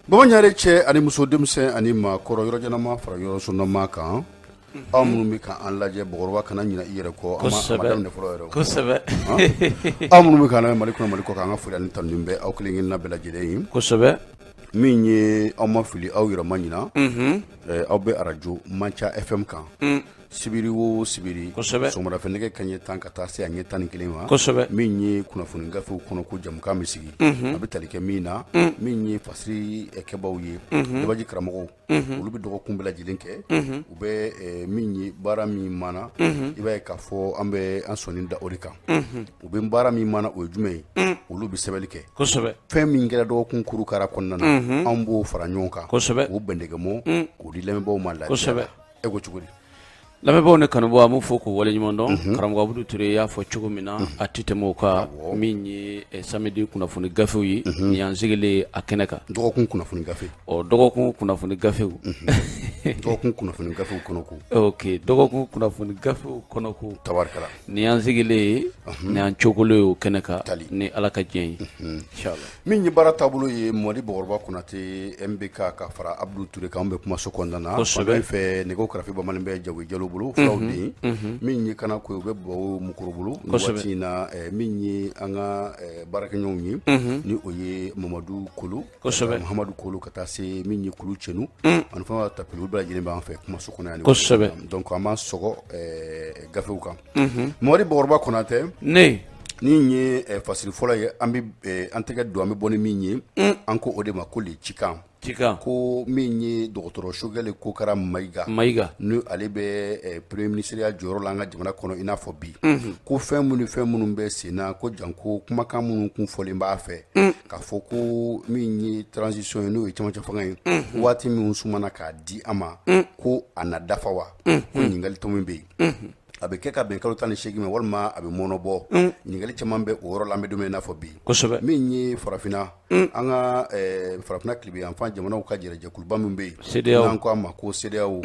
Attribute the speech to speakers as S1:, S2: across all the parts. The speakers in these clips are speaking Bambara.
S1: Bamaɲare cɛ ani muso denmisɛn ani maa kɔrɔ yɔrɔ ɲɛnama fara yɔrɔ sɔnnama kan aw minnu bɛ k'an lajɛ Bakɔrɔba kana ɲina i yɛrɛ kɔ a ma daminɛ fɔlɔ yɛrɛ
S2: kosɛbɛ
S1: aw minnu bɛ k'an lamɛn Mali kɔnɔ Mali kɔ kan an ka foli ani tanu bɛ aw kelen kelenna bɛɛ lajɛlen ye
S2: kosɛbɛ
S1: min ye aw ma fili aw yɛrɛ ma ɲina aw bɛ radio Manca FM kan sibiri o sibiri sɔgɔmadafɛ nɛgɛ kanɲɛ 10 ka taa se a ɲɛ 11 ma min ye kunnafoni gafew kɔnɔ ko jamukan bɛ sigi a bɛ tali kɛ min na min ye fasiri kɛbaw ye dabaji karamɔgɔw olu bɛ dɔgɔkun bɛɛ lajɛlen kɛ u bɛ min ye baara min mana i b'a ye k'a fɔ an bɛ an sɔnni da o de kan u bɛ baara min mana o ye jumɛn ye olu bɛ sɛbɛnni kɛ fɛn min kɛra dɔgɔkun kurukara kɔnɔna na an b'o fara ɲɔgɔn kan o bɛndɛgɛmɔ k'o di lamɛnbaaw ma lafiya e ko cogo di
S2: lamɛnbaaw ni kanubaaw an b'u fo k'u waleɲuman dɔn karamɔgɔ Abudu Ture y'a fɔ cogo min na a tɛ tɛmɛ o kan min ye samedi kunnafoni gafew ye nin y'an sigilen a kɛnɛ kan
S1: dɔgɔkun kunnafoni gafe
S2: dɔgɔkun kunnafoni gafew
S1: dɔgɔkun kunnafoni gafew kɔnɔko
S2: ok dɔgɔkun kunnafoni gafew kɔnɔko
S1: tabarikala
S2: nin y'an sigilen ye nin y'an cogolo ye o kɛnɛ kan ni Ala ka diɲɛ ye inchallah
S1: min ye baara taabolo ye Mɔdi Bakɔrɔba Konate MBK ka fara Abudu Ture kan an bɛ kuma so kɔnɔna na fan fɛ nɛgɛw karafe bamanan bɛ Jago Jalo bolo fulaw den min ye kana ko u bɛ bawo mukoro bolo waati in na min ye an ka baarakɛɲɔgɔnw ye ni o ye Mamadu Kolo Muhamadu Kolo ka taa se min ye Kulu Cɛnu ani fana tapelu bɛɛ lajɛlen b'an fɛ kuma so kɔnɔ yan donc an b'an sɔgɔ gafew kan Mɔdi Bakɔrɔba Konate nin ye fasiri fɔlɔ ye an tɛgɛ don an bɛ bɔ ni min ye an ko o de ma ko le cikan ko min ye dɔgɔtɔrɔ Sogɛli Kokara Mayiga ni ale bɛ premier ministeriya jɔyɔrɔ la an ka jamana kɔnɔ i n'a fɔ bi ko fɛn minnu bɛ sen na ko janko kumakan minnu kun fɔlen b'a fɛ k'a fɔ ko min ye transition ye n'o ye cɛmancɛ fanga ye waati min sumana k'a di an ma ko a na dafa wa ko ɲininkali tɔmi bɛ yen a bɛ kɛ ka bɛn kalo 18 ma walima a bɛ mɔnɔbɔ ɲininkali caman bɛ o yɔrɔ la an bɛ don min na i n'a fɔ bi min ye farafinna an ka farafinna tile yanfan jamanaw ka jɛrɛjɛkuluba min bɛ yen n'an ko a ma ko CEDEAO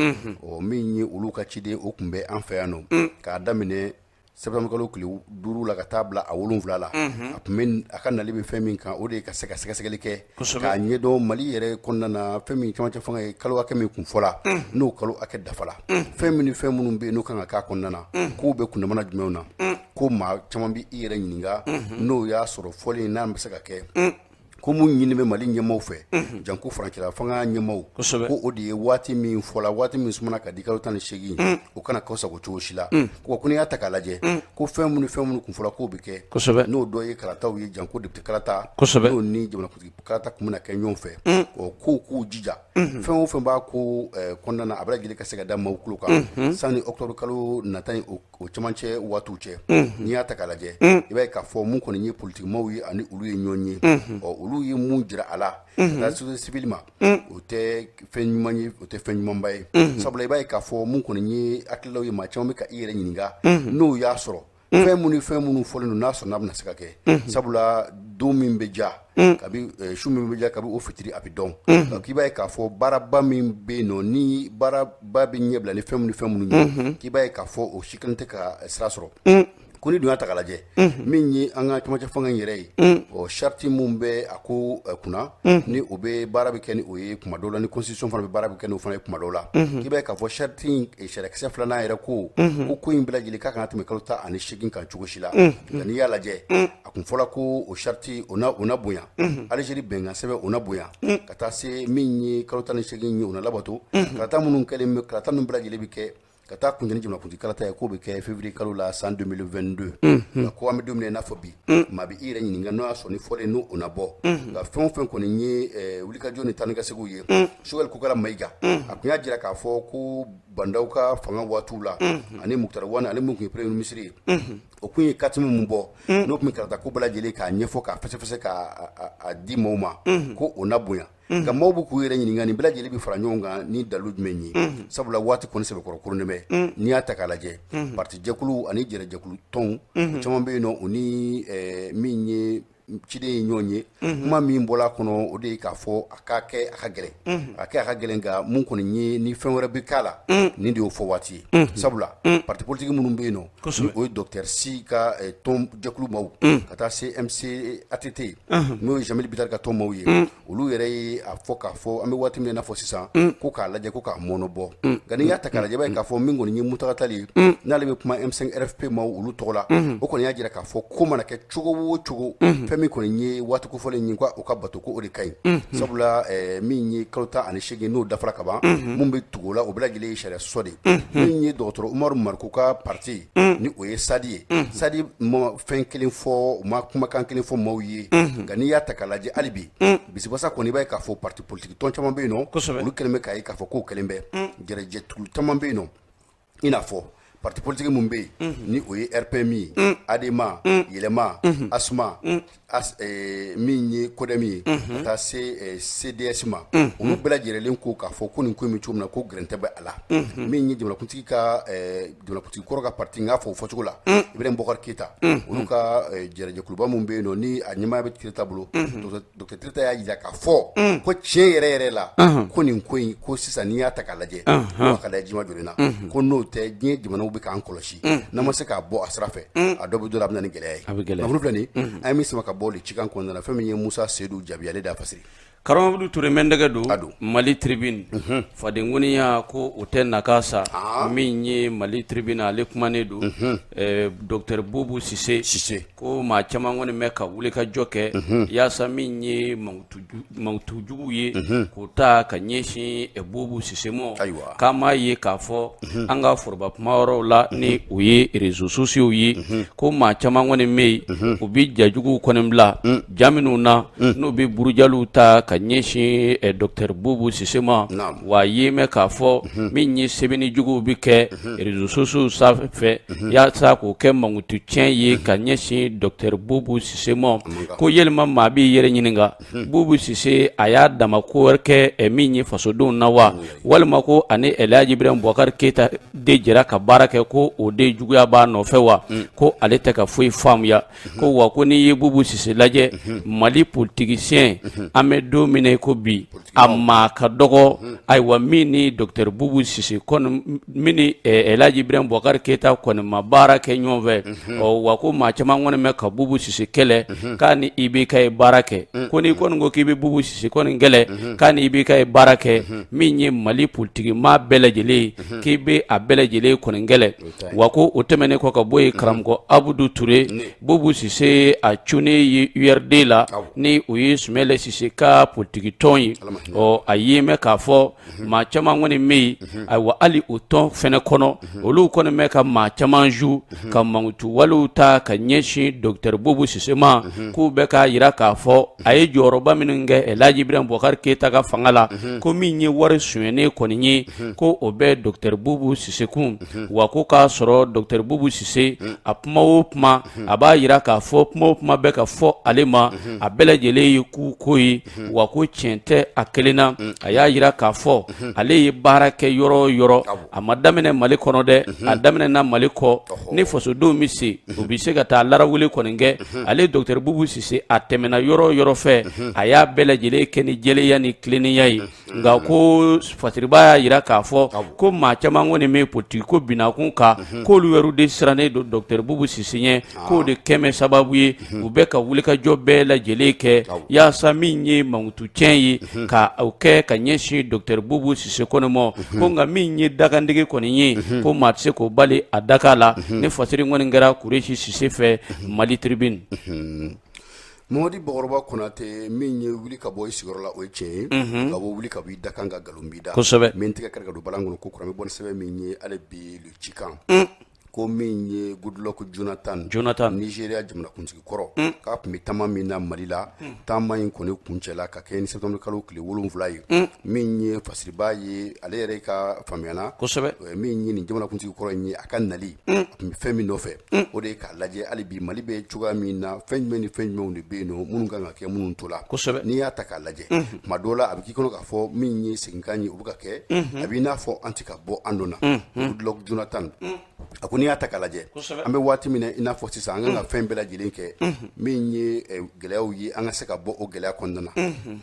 S1: min ye olu ka ciden o tun bɛ an fɛ yan nɔ k'a daminɛ septembre kalo tile 5 la ka taa bila a 7 la a ka nali bɛ fɛn min kan o de ye ka se ka sɛgɛsɛgɛli kɛ k'a ɲɛdɔn Mali yɛrɛ kɔnɔna na fɛn min camancɛ fanga ye kalo hakɛ min kun fɔla n'o kalo hakɛ dafala fɛn minnu bɛ yen n'o kan ka k'a kɔnɔna na k'o bɛ kundamana jumɛnw na ko maa caman bɛ i yɛrɛ ɲininka n'o y'a sɔrɔ fɔlen n'an bɛ se ka kɛ ko mun ɲini bɛ Mali ɲɛmaw fɛ janko farancɛla fanga ɲɛmaw ko o de ye waati min fɔla waati min sumana ka di kalo 18 o kana kɔ sago cogo si la ko n'i y'a ta k'a lajɛ ko fɛn minnu kun fɔla k'o bɛ kɛ n'o dɔ ye karataw ye janko député karata n'o ni jamanakuntigi karata kun bɛna kɛ ɲɔgɔn fɛ ko k'u jija fɛn o fɛn b'a ko kɔnɔna na a bɛ lajɛlen ka se ka da maaw tulo kan sanni octobre kalo nata in o camancɛ waatiw cɛ n'i y'a ta k'a lajɛ i b'a ye k'a fɔ mun kɔni ye politikimaaw ye ani olu ye ɲɔgɔn ye olu ye mun jira a la la société civile ma o tɛ fɛn ɲuman ye o tɛ fɛn ɲumanba ye sabula i b'a ye k'a fɔ mun kɔni ye hakililaw ye maa caman bɛ ka i yɛrɛ ɲininka n'o y'a sɔrɔ fɛn minnu fɔlen don n'a sɔrɔ n'a bɛna se ka kɛ sabula don min bɛ ja kabi su min bɛ ja kabi o fitiri a bɛ dɔn donc i b'a ye k'a fɔ baaraba min bɛ yen nɔ ni baaraba bɛ ɲɛbila ni fɛn minnu ye k'i b'a ye k'a fɔ o si kelen tɛ ka sira sɔrɔ ko ni dun y'a ta k'a lajɛ min ye an ka camancɛ fanga in yɛrɛ ye charte mun bɛ a ko kunna ni o bɛ baara bɛ kɛ ni o ye kuma dɔw la ni constitution fana bɛ baara bɛ kɛ ni o fana ye kuma dɔw la k'i b'a ye k'a fɔ charte in sariyakisɛ filanan yɛrɛ ko in bɛɛ lajɛlen k'a kan ka tɛmɛ kalo 18 kan cogo si la n'i y'a lajɛ a kun fɔla ko o charte o na bonya Algérie bɛnkan sɛbɛn o na bonya ka taa se min ye kalo 18 ye o na labato kalata minnu kɛlen kalata ninnu bɛɛ lajɛlen bɛ kɛ ka taa kunteni jamanakuntigi kalata ye k'o bɛ kɛ février kalo la san 2022 nka ko an bɛ don min na i n'a fɔ bi maa bɛ i yɛrɛ ɲininka n'o y'a sɔrɔ ni fɔlen n'o na bɔ nka fɛn o fɛn kɔni ye wulikajɔ ni taa ni ka seginw ye Sogɛli Kokara Mayiga a tun y'a jira k'a fɔ ko bandaw ka fanga waatiw la ani Mukutari Wane ale mun tun ye premier ministre ye o kun ye kati min bɔ n'o tun bɛ karata ko bɛɛ lajɛlen k'a ɲɛfɔ k'a fɛsɛfɛsɛ k'a di maaw ma ko o na bonya nka maaw bɛ k'u yɛrɛ ɲininka nin bɛɛ lajɛlen bɛ fara ɲɔgɔn kan ni dalilu jumɛn ye sabula waati kɔni sɛbɛkɔrɔ koron bɛ n'i y'a ta k'a lajɛ parti jɛkulu ani jɛrɛjɛkulu tɔnw caman bɛ yen nɔ o ni min ye ciden ɲɔgɔn ye kuma min bɔla kɔnɔ o de k'a fɔ a ka kɛ a ka gɛlɛn a kɛ a ka gɛlɛn nka mun kɔni ye ni fɛn wɛrɛ bɛ k'a la nin de y'o fɔ waati ye sabula parti politique minnu bɛ yen nɔ ni o ye docteur Si ka tɔn jɛkulu maaw ka taa se MC ATT n'o ye Jamil Bitar ka tɔn maaw ye olu yɛrɛ ye a fɔ k'a fɔ an bɛ waati min na fɔ sisan ko k'a lajɛ ko k'a mɔnɔ bɔ nka n'i y'a ta k'a lajɛ i b'a ye k'a fɔ min kɔni ye Mutakatali ye n'ale bɛ kuma M5 RFP maaw olu tɔgɔ la o kɔni y'a jira k'a fɔ ko mana kɛ cogo o cogo fɛn min kɔni ye waati kofɔlen ye o ka bato ko o de ka ɲi sabula min ye kalo 18 n'o dafara ka ban mun bɛ tugu o la o bɛɛ lajɛlen ye sariya sɔsɔ de ye min ye dɔgɔtɔrɔ Umaru Mariko ka parti ni o ye Sadi ye Sadi ma fɛn kelen fɔ u ma kumakan kelen fɔ maaw ye nka n'i y'a ta k'a lajɛ hali bi bisibasa kɔni i b'a ye k'a fɔ parti politique tɔn caman bɛ yen nɔ olu kɛlen bɛ k'a ye k'a fɔ k'o kɛlen bɛ jɛrɛjɛtugu caman bɛ yen nɔ i n'a fɔ parti politique mun bɛ yen ni o ye RPM ye ADEMA Yɛlɛma ASMA min ye Kodɛmi ye ka taa se CDS ma olu bɛɛ lajɛlen ko k'a fɔ ko nin ko in bɛ cogo min na ko gɛrɛntɛ bɛ a la min ye jamanakuntigi kɔrɔ ka parti n k'a fɔ o fɔcogo la Ibrahim Bokar Keita olu ka jɛrɛjɛkuluba mun bɛ yen nɔ ni a ɲɛmaaya bɛ Tireta bolo docteur Tireta y'a jira k'a fɔ ko tiɲɛ yɛrɛ yɛrɛ la ko nin ko in ko sisan n'i y'a ta k'a lajɛ ko a ka lajɛ jima jɔlen na ko n'o tɛ diɲɛ jamanaw bɛ k'an kɔlɔsi n'an ma se k'a bɔ a sira fɛ a dɔ bɛ dɔ la a bɛ na ni gɛlɛya ye nafolo filɛ nin an ye min sama ka bɔ le cikan kɔnɔna na fɛn min ye Musa Seydou Jabi ale de y'a fasiri
S2: Karamɔgɔ Ture mɛndɛgɛ don Mali Tribune fadengoniya ko o tɛ naka sa min ye Mali Tribune ale kumanen don Dr Boubou Cissé ko maa caman kɔni bɛ ka wuli ka jɔ kɛ yaasa min ye mankutujugu ye k'o ta ka ɲɛsin Boubou Cissé ma k'an m'a ye k'a fɔ an ka foroba kumayɔrɔw la ni o ye réseaux sociaux ye ko maa caman kɔni bɛ yen u bɛ jajugu kɔni bila ja minnu na n'u bɛ burujaliw ta ka ɲɛsin Dr Boubou Cissé ma wa ye mɛ k'a fɔ min ye sɛbɛnni juguw bɛ kɛ réseaux sociaux sanfɛ yaasa k'o kɛ mankutu tiɲɛ ye ka ɲɛsin Dr Boubou Cissé ma ko yɛlɛma maa b'i yɛrɛ ɲininka Boubou Cissé a y'a dama ko wɛrɛ kɛ min ye fasodenw na wa walima ko ani Elhaji Ibrahim Boubacar Keita de jɛra ka baara kɛ ko o de juguya b'a nɔfɛ wa ko ale tɛ ka foyi faamuya ko wa ko n'i ye Boubou Cissé lajɛ Mali politicien an bɛ don min ko bi a maa ka dɔgɔ ayiwa min ni Dr Boubou Cissé kɔni min ni Elhaji Ibrahim Boubacar Keita kɔni ma baara kɛ ɲɔgɔn fɛ wa ko maa caman kɔni bɛ ka Boubou Cissé kɛlɛ k'a ni IBK ye baara kɛ ko n'i kɔni ko k'i bɛ Boubou Cissé kɔni kɛlɛ k'a ni IBK ye baara kɛ min ye Mali politique maa bɛɛ lajɛlen k'i bɛ a bɛɛ lajɛlen kɔni kɛlɛ wa ko o tɛmɛnen kɔ ka bɔ yen karamɔgɔ Abdou Touré Boubou Cissé a cunen ye URD la ni o ye Sumɛlɛ Cissé ka politique tɔn ye a ye mɛ k'a fɔ maa caman kɔni bɛ yen ayiwa hali o tɔn fɛnɛ kɔnɔ olu kɔni bɛ ka maa caman ju ka mankutu walew ta ka ɲɛsin Dr Boubou Cissé ma k'u bɛ k'a jira k'a fɔ a ye jɔyɔrɔba minnu kɛ Elhaji Ibrahim Boubacar Keita ka fanga la ko min ye wari sonyɛnen kɔni ye ko o bɛ Dr Boubou Cissé kun wa ko k'a sɔrɔ Dr Boubou Cissé a kuma o kuma a b'a jira k'a fɔ kuma o kuma bɛ ka fɔ ale ma a bɛɛ lajɛlen ye ko ye wa ko tiɲɛ tɛ a kelen na a y'a jira k'a fɔ ale ye baara kɛ yɔrɔ o yɔrɔ a ma daminɛ Mali kɔnɔ dɛ a daminɛna Mali kɔ ni fasodenw bɛ se u bɛ se ka taa larawuli kɔni kɛ ale Dr Boubou Cissé a tɛmɛna yɔrɔ o yɔrɔ fɛ a y'a bɛɛ lajɛlen kɛ ni jɛlenya ni tilennenya ye nka ko fasiriba y'a jira k'a fɔ ko maa caman kɔni bɛ politique ko binakun kan k'olu yɛrɛ de sirannen don Dr Boubou Cissé ɲɛ k'o de kɛmɛ sababu ye u bɛ ka wulikajɔ bɛɛ lajɛlen kɛ yaasa min ye mankutu tiɲɛ ye ka o kɛ ka ɲɛsin Dr Boubou Cissé kɔni ma ko nka min ye dagandege kɔni ye ko maa tɛ se k'o bali a daka la ni fasiri kɔni kɛra Kureshi Cissé fɛ Mali Tribune.
S1: Mamadi Bakɔrɔba Konate min ye wuli ka bɔ i sigiyɔrɔ la o ye tiɲɛ ye ka bɔ wuli ka bɔ i da kan ka nkalon b'i da min tɛgɛ kɛrɛ ka don balan kɔnɔ ko kuran bɛ bɔ ni sɛbɛn min ye ale bi le cikan ko min ye Goodluck Jonathan Nigeria jamanakuntigi kɔrɔ k'a tun bɛ taama min na Mali la taama in kɔni kuncɛla ka kɛ ni septembre kalo tile 7 ye min ye fasiriba ye ale yɛrɛ ka faamuyana min ye nin jamanakuntigi kɔrɔ in ye a ka nali a tun bɛ fɛn min nɔfɛ o de ye k'a lajɛ hali bi Mali bɛ cogoya min na fɛn jumɛn ni fɛn jumɛnw de bɛ yen nɔ minnu kan ka kɛ minnu to la n'i y'a ta k'a lajɛ tuma dɔw la a bɛ k'i kɔnɔ k'a fɔ min ye seginkan ye o bɛ ka kɛ a bɛ i n'a fɔ an tɛ ka bɔ an dɔ na Goodluck Jonathan a ko n'i y'a ta k'a lajɛ an bɛ waati min na i n'a fɔ sisan an kan ka fɛn bɛɛ lajɛlen kɛ min ye gɛlɛyaw ye an ka se ka bɔ o gɛlɛya kɔnɔna na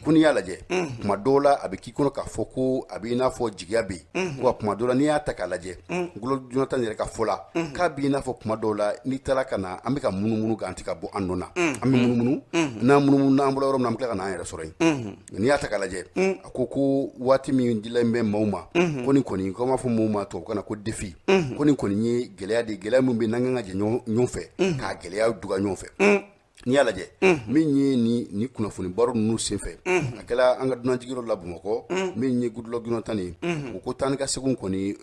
S1: ko n'i y'a lajɛ kuma dɔw la a bɛ k'i kɔnɔ k'a fɔ ko a bɛ i n'a fɔ jigiya bɛ yen wa kuma dɔw la n'i y'a ta k'a lajɛ Goodluck Jonathan yɛrɛ ka fɔ la k'a bɛ i n'a fɔ kuma dɔw la n'i taara ka na an bɛ ka munumunu k'an tɛ ka bɔ an nɔ na an bɛ munumunu n'an munumunu n'an bɔra yɔrɔ min na an bɛ tila ka n'an yɛrɛ sɔrɔ yen n'i y'a ta k'a lajɛ a ko waati min dilen bɛ maaw ma ko nin kɔni ko m'a fɔ maaw ma tubabukan na ko défi ko nin kɔni ye gɛlɛya de gɛlɛya min bɛ n'an kan ka jɛ ɲɔgɔn fɛ k'a gɛlɛya duga ɲɔgɔn fɛ n'i y'a lajɛ min ye ni kunnafoni baro ninnu senfɛ a kɛla an ka dunanjigiyɔrɔ la Bamakɔ min ye Goodluck Jonathan ye u ko taa ni ka segin kɔni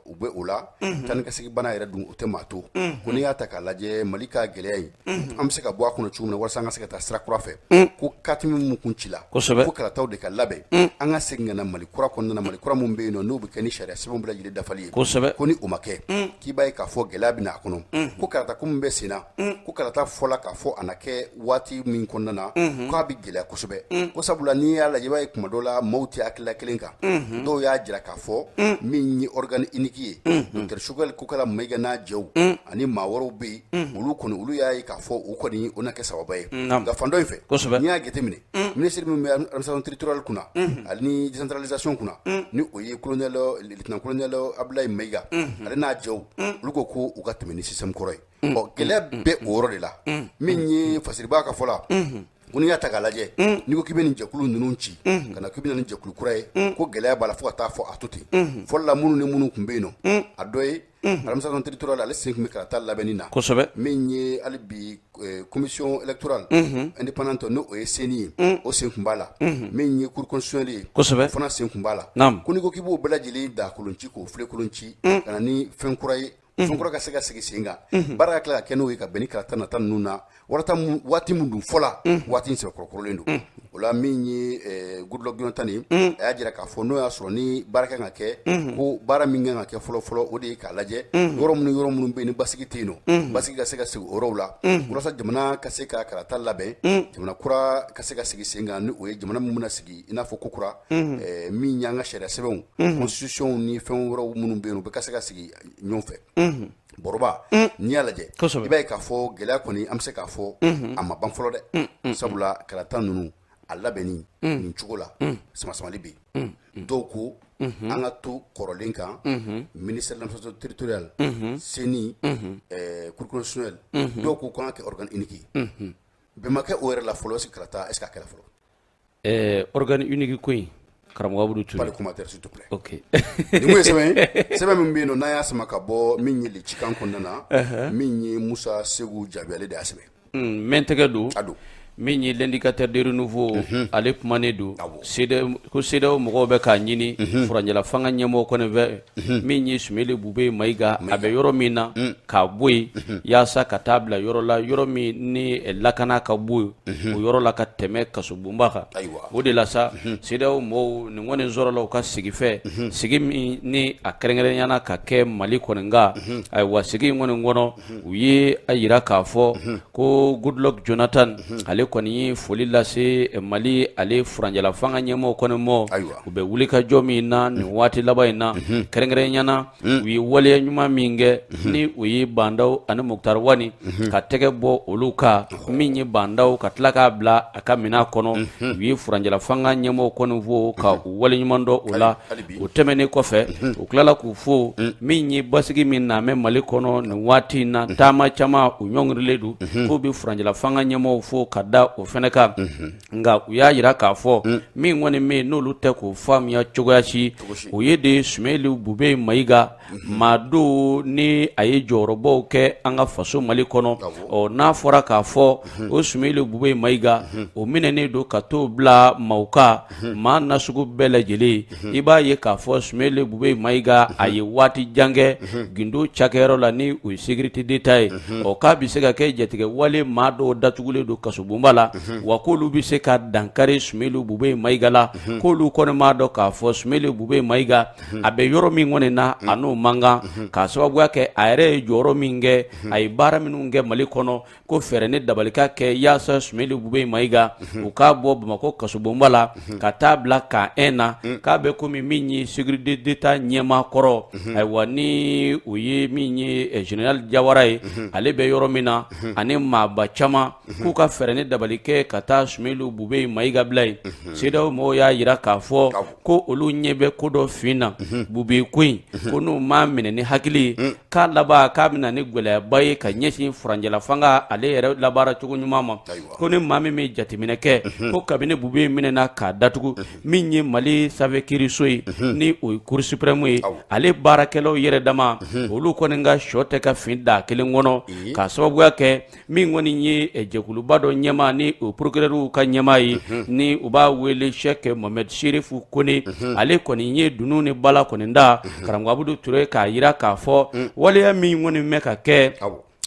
S1: u bɛ o la taa ni ka segin bana yɛrɛ dun o tɛ maa to ko n'i y'a ta k'a lajɛ Mali ka gɛlɛya in an bɛ se ka bɔ a kɔnɔ cogo min na walasa an ka se ka taa sira kura fɛ ko kati min kun ci la fo kalataw de ka labɛn an ka segin ka na Mali kura kɔnɔna na Mali kura min bɛ yen nɔ n'o bɛ kɛ ni sariya sɛbɛnw bɛɛ lajɛlen dafali ye ko ni o ma kɛ k'i b'a ye k'a fɔ gɛlɛya bɛ n'a kɔnɔ ko kalata ko min bɛ sen na ko kalata fɔla k'a fɔ a na kɛ waati min kɔnɔna na k'a bɛ gɛlɛya kosɛbɛ ko sabula n'i y'a lajɛ i b'a ye kuma dɔw la maaw tɛ hakilila kelen kan dɔw y'a jira k'a fɔ min ye organe unique ye Dr Choguel Kokala Mayiga n'a jɛw ani maa wɛrɛw bɛ yen olu y'a ye k'a fɔ o kɔni o na kɛ sababa ye nka fan dɔ in fɛ n'i y'a jateminɛ ministre min bɛ administration territoriale kunna ani décentralisation kunna ni o ye lieutenant colonel Abdoulaye Mayiga ale n'a jɛw olu ko ko u ka tɛmɛ ni système kɔrɔ ye gɛlɛya bɛ o yɔrɔ de la min ye fasiribaa ka fɔ la ko n'i y'a ta k'a lajɛ n'i ko k'i bɛ nin jɛkulu ninnu ci ka na k'i bɛ na nin jɛkulu kura ye ko gɛlɛya b'a la fo ka taa fɔ a to ten fɔlɔ la minnu ni minnu tun bɛ yen nɔ a dɔ ye administration territoriale ale sen tun bɛ kalata labɛnni na min ye hali bi commission électorale indépendante n'o ye CENI ye o sen tun b'a la min ye cour constitutionnelle ye o fana sen tun b'a la ko n'i ko k'i b'o bɛɛ lajɛlen da kolon ci k'o file kolon ci ka na ni fɛn kura ye fɛn kura ka se ka sigi sen kan baara ka tila ka kɛ n'o ye ka bɛn ni kalata nata ninnu na waati min dun fɔla waati in sɛbɛkɔrɔkɔrɔlen don o la min ye Goodluck Jonathan ye a y'a jira k'a fɔ n'o y'a sɔrɔ ni baara kan ka kɛ ko baara min kan ka kɛ fɔlɔ o de ye k'a lajɛ yɔrɔ minnu bɛ yen ni basigi tɛ yen nɔ basigi ka se ka sigi o yɔrɔw la walasa jamana ka se ka kalata labɛn jamana kura ka se ka sigi sen kan ni o ye jamana min bɛna sigi i n'a fɔ ko kura min y'an ka sariya sɛbɛnw constitution ni fɛn wɛrɛw minnu bɛ yen u bɛ ka se ka sigi ɲɔgɔn fɛ bɔrɔba n'i y'a lajɛ i b'a ye k'a fɔ gɛlɛya kɔni an bɛ se k'a fɔ a ma ban fɔlɔ dɛ sabula kalata ninnu a labɛnni nin cogo la samasamali bɛ yen dɔw ko an ka to kɔrɔlen kan ministère de l'administration territoriale CENI cour constitutionnelle dɔw ko k'an ka kɛ organe unique bɛn ma kɛ o yɛrɛ la fɔlɔ est-ce que kalata est-ce que a kɛra fɔlɔ
S2: organe unique ko in karamɔgɔ Abudu Ture
S1: pas de commentaire s'il te plaît ok ni mun ye sɛbɛn min bɛ yen nɔ n'a y'a sama ka bɔ min ye le cikan kɔnɔna na min ye Musa Segu Jabi ale de y'a sɛbɛn
S2: mɛ n tɛgɛ don min ye l'indicateur de renouveau ale kumanen don ko CEDEAO mɔgɔw bɛ k'a ɲini furanjɛla fanga ɲɛmɔgɔ kɔni fɛ min ye Sumele Bube Mayiga a bɛ yɔrɔ min na k'a bɔ yen yaasa ka taa bila yɔrɔ la yɔrɔ min ni lakana ka bɔ yen o yɔrɔ la ka tɛmɛ kasobonba kan o de la sa CEDEAO mɔgɔw nin kɔni sɔrɔla u ka sigi fɛ sigi min ni a kɛrɛnkɛrɛnyana ka kɛ Mali kɔni kan ayiwa sigi in kɔni kɔnɔ u ye a yira k'a fɔ ko Goodluck Jonathan ale kɔni ye foli lase Mali ale furanjɛla fanga ɲɛmɔgɔ kɔni mɔ u bɛ wuli ka jɔ min na nin waati laban in na kɛrɛnkɛrɛnyana u ye waleya ɲuman min kɛ ni u ye Bandaw ani Muktar Wani ka tɛgɛ bɔ olu kan min ye Bandaw ka tila k'a bila a ka minɛn kɔnɔ u ye furanjɛla fanga ɲɛmɔgɔ kɔni fo ka u wale ɲuman dɔn o la o tɛmɛnen kɔfɛ u tilala k'u fo min ye basigi min na mɛ Mali kɔnɔ nin waati in na taama caman u ɲɔngirilen don k'u bɛ furanjɛla fanga ɲɛmɔgɔ fo ka da o fɛnɛ kan nka u y'a yira k'a fɔ min kɔni bɛ yen n'olu tɛ k'o faamuya cogoya si o ye de Sumele Bube Mayiga maa don ni a ye jɔyɔrɔbaw kɛ an ka faso Mali kɔnɔ n'a fɔra k'a fɔ o Sumele Bube Mayiga o minɛnen don ka t'o bila maaw kan maa nasugu bɛɛ lajɛlen i b'a ye k'a fɔ Sumele Bube Mayiga a ye waati jan kɛ gindo cakɛyɔrɔ la ni o ye sécurité d'État ye k'a bɛ se ka kɛ jatigɛ wale maa dɔw datugulen don kasobon kasubonba la wa k'olu bɛ se ka dankari Sumeli Bube Mayiga la k'olu kɔni m'a dɔn k'a fɔ Sumeli Bube Mayiga a bɛ yɔrɔ min kɔni na a n'o man kan k'a sababuya kɛ a yɛrɛ ye jɔyɔrɔ min kɛ a ye baara minnu kɛ Mali kɔnɔ ko fɛɛrɛ ni dabalika kɛ yaasa Sumeli Bube Mayiga u k'a bɔ Bamakɔ kasubonba la ka taa bila ka 1 na k'a bɛ komi min ye sécurité d'État ɲɛmaa kɔrɔ ayiwa ni o ye min ye général Jawara ye ale bɛ yɔrɔ min na ani maaba caman k'u ka fɛɛrɛ ni dabali kɛ ka taa Sumeli Bube Mayiga bila yen CEDEAO mɔgɔw y'a yira k'a fɔ ko olu ɲɛ bɛ ko dɔ fin na Bube ko in ko n'u m'a minɛ ni hakili ye k'a laban k'a bɛna ni gɛlɛyaba ye ka ɲɛsin furanjɛla fanga ale yɛrɛ labaara cogo ɲuman ma ko ni maa min bɛ jateminɛ kɛ ko kabini Bube minɛna k'a datugu min ye Mali sanfɛ kiiriso ye ni o ye Cour suprême ye ale baarakɛlaw yɛrɛ dama olu kɔni ka sɔ tɛ ka fin da kelen kɔnɔ k'a sababuya kɛ min kɔni ye jɛkuluba dɔ ɲɛmaa ni o procureur ka ɲɛmaa ye ni u b'a wele Cheikh Mohamed Cherifu Kone ale kɔni ye dunu ni bala kɔni da karamɔgɔ Abudu Ture k'a yira k'a fɔ waleya min kɔni bɛ ka kɛ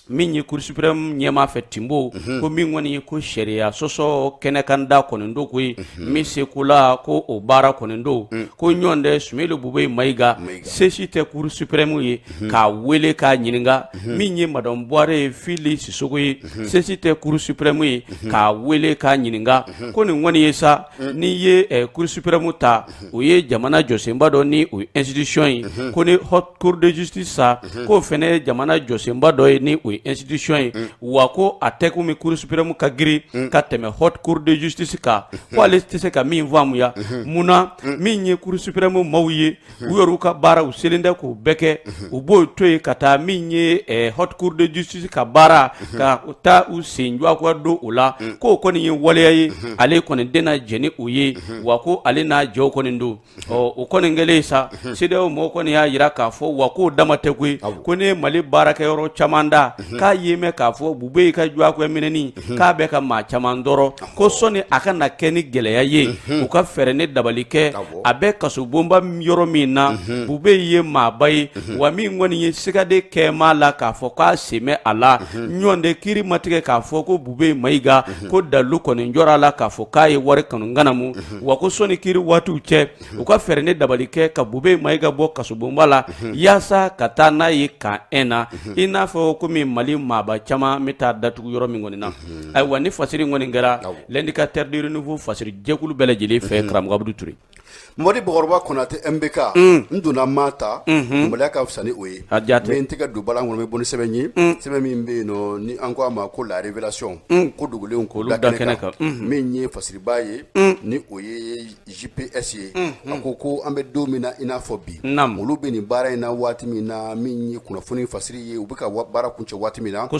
S2: min ye Cour suprême ɲɛmaa fɛ Timbo ko min kɔni ye ko sariya sɔsɔ kɛnɛkanda kɔni do koyi min se ko la ko o baara kɔni do ko ɲɔgɔn tɛ Sumeli Bube Mayiga sesi tɛ Cour suprême ye k'a wele k'a ɲininka min ye Madame Boire Fili Sisoko ye sesi tɛ Cour suprême ye k'a wele k'a ɲininka ko nin kɔni ye sa n'i ye Cour suprême ta o ye jamana jɔsenba dɔ ni o ye institution ye ko ni Haute Cour de justice sa k'o fɛnɛ ye jamana jɔsenba dɔ ye ni o ye institution ye wa ko a tɛ komi Cour suprême ka giri ka tɛmɛ Haute Cour de justice kan ko ale tɛ se ka min faamuya munna min ye Cour suprême maaw ye u yɛrɛw ka baara u selen tɛ k'o bɛɛ kɛ u b'o to yen ka taa min ye Haute Cour de justice ka baara ka taa u sen jɔkɔ don o la k'o kɔni ye waleya ye ale kɔni tɛna jɛn ni o ye wa ko ale n'a jɛw kɔni don o kɔni kɛlen sa CEDEAO mɔgɔw kɔni y'a yira k'a fɔ wa k'o dama tɛ koyi ko ne ye Mali baarakɛyɔrɔ caman da k'a ye mɛn k'a fɔ Bube ka jɔkɔ minɛni k'a bɛ ka maa caman dɔrɔ ko sɔni a ka na kɛ ni gɛlɛya ye u ka fɛɛrɛ ni dabali kɛ a bɛ kasubonba yɔrɔ min na Bube ye maaba ye wa min kɔni ye sigade kɛma la k'a fɔ k'a sen bɛ a la ɲɔgɔn tɛ kiiri ma tigɛ k'a fɔ ko Bube Mayiga ko dalu kɔni jɔra la k'a fɔ k'a ye wari kanu ganamu wa ko sɔni kiiri waatiw cɛ u ka fɛɛrɛ ni dabali kɛ ka Bube Mayiga bɔ kasubonba la yaasa ka taa n'a ye kan 1 na i n'a fɔ komi Mali maaba caman bɛ taa datugu yɔrɔ min kɔni na ayiwa ni fasiri kɔni kɛra l'indicateur de renouveau fasiri jɛkulu bɛɛ lajɛlen fɛ karamɔgɔ Abudu Ture
S1: Modi Bɔkɔrɔba Konate MBK n donna Mata Maliya ka fisa ni o ye mais n tɛgɛ don balan kɔnɔ n bɛ bɔ ni sɛbɛn ye sɛbɛn min bɛ yen nɔ ni an ko a ma ko la révélation ko dogolenw ko da kɛnɛ kan min ye fasiriba ye ni o ye JPS ye a ko an bɛ don min na i n'a fɔ bi olu bɛ nin baara in na waati min na min ye kunnafoni fasiri ye u bɛ ka baara kuncɛ waati min na ko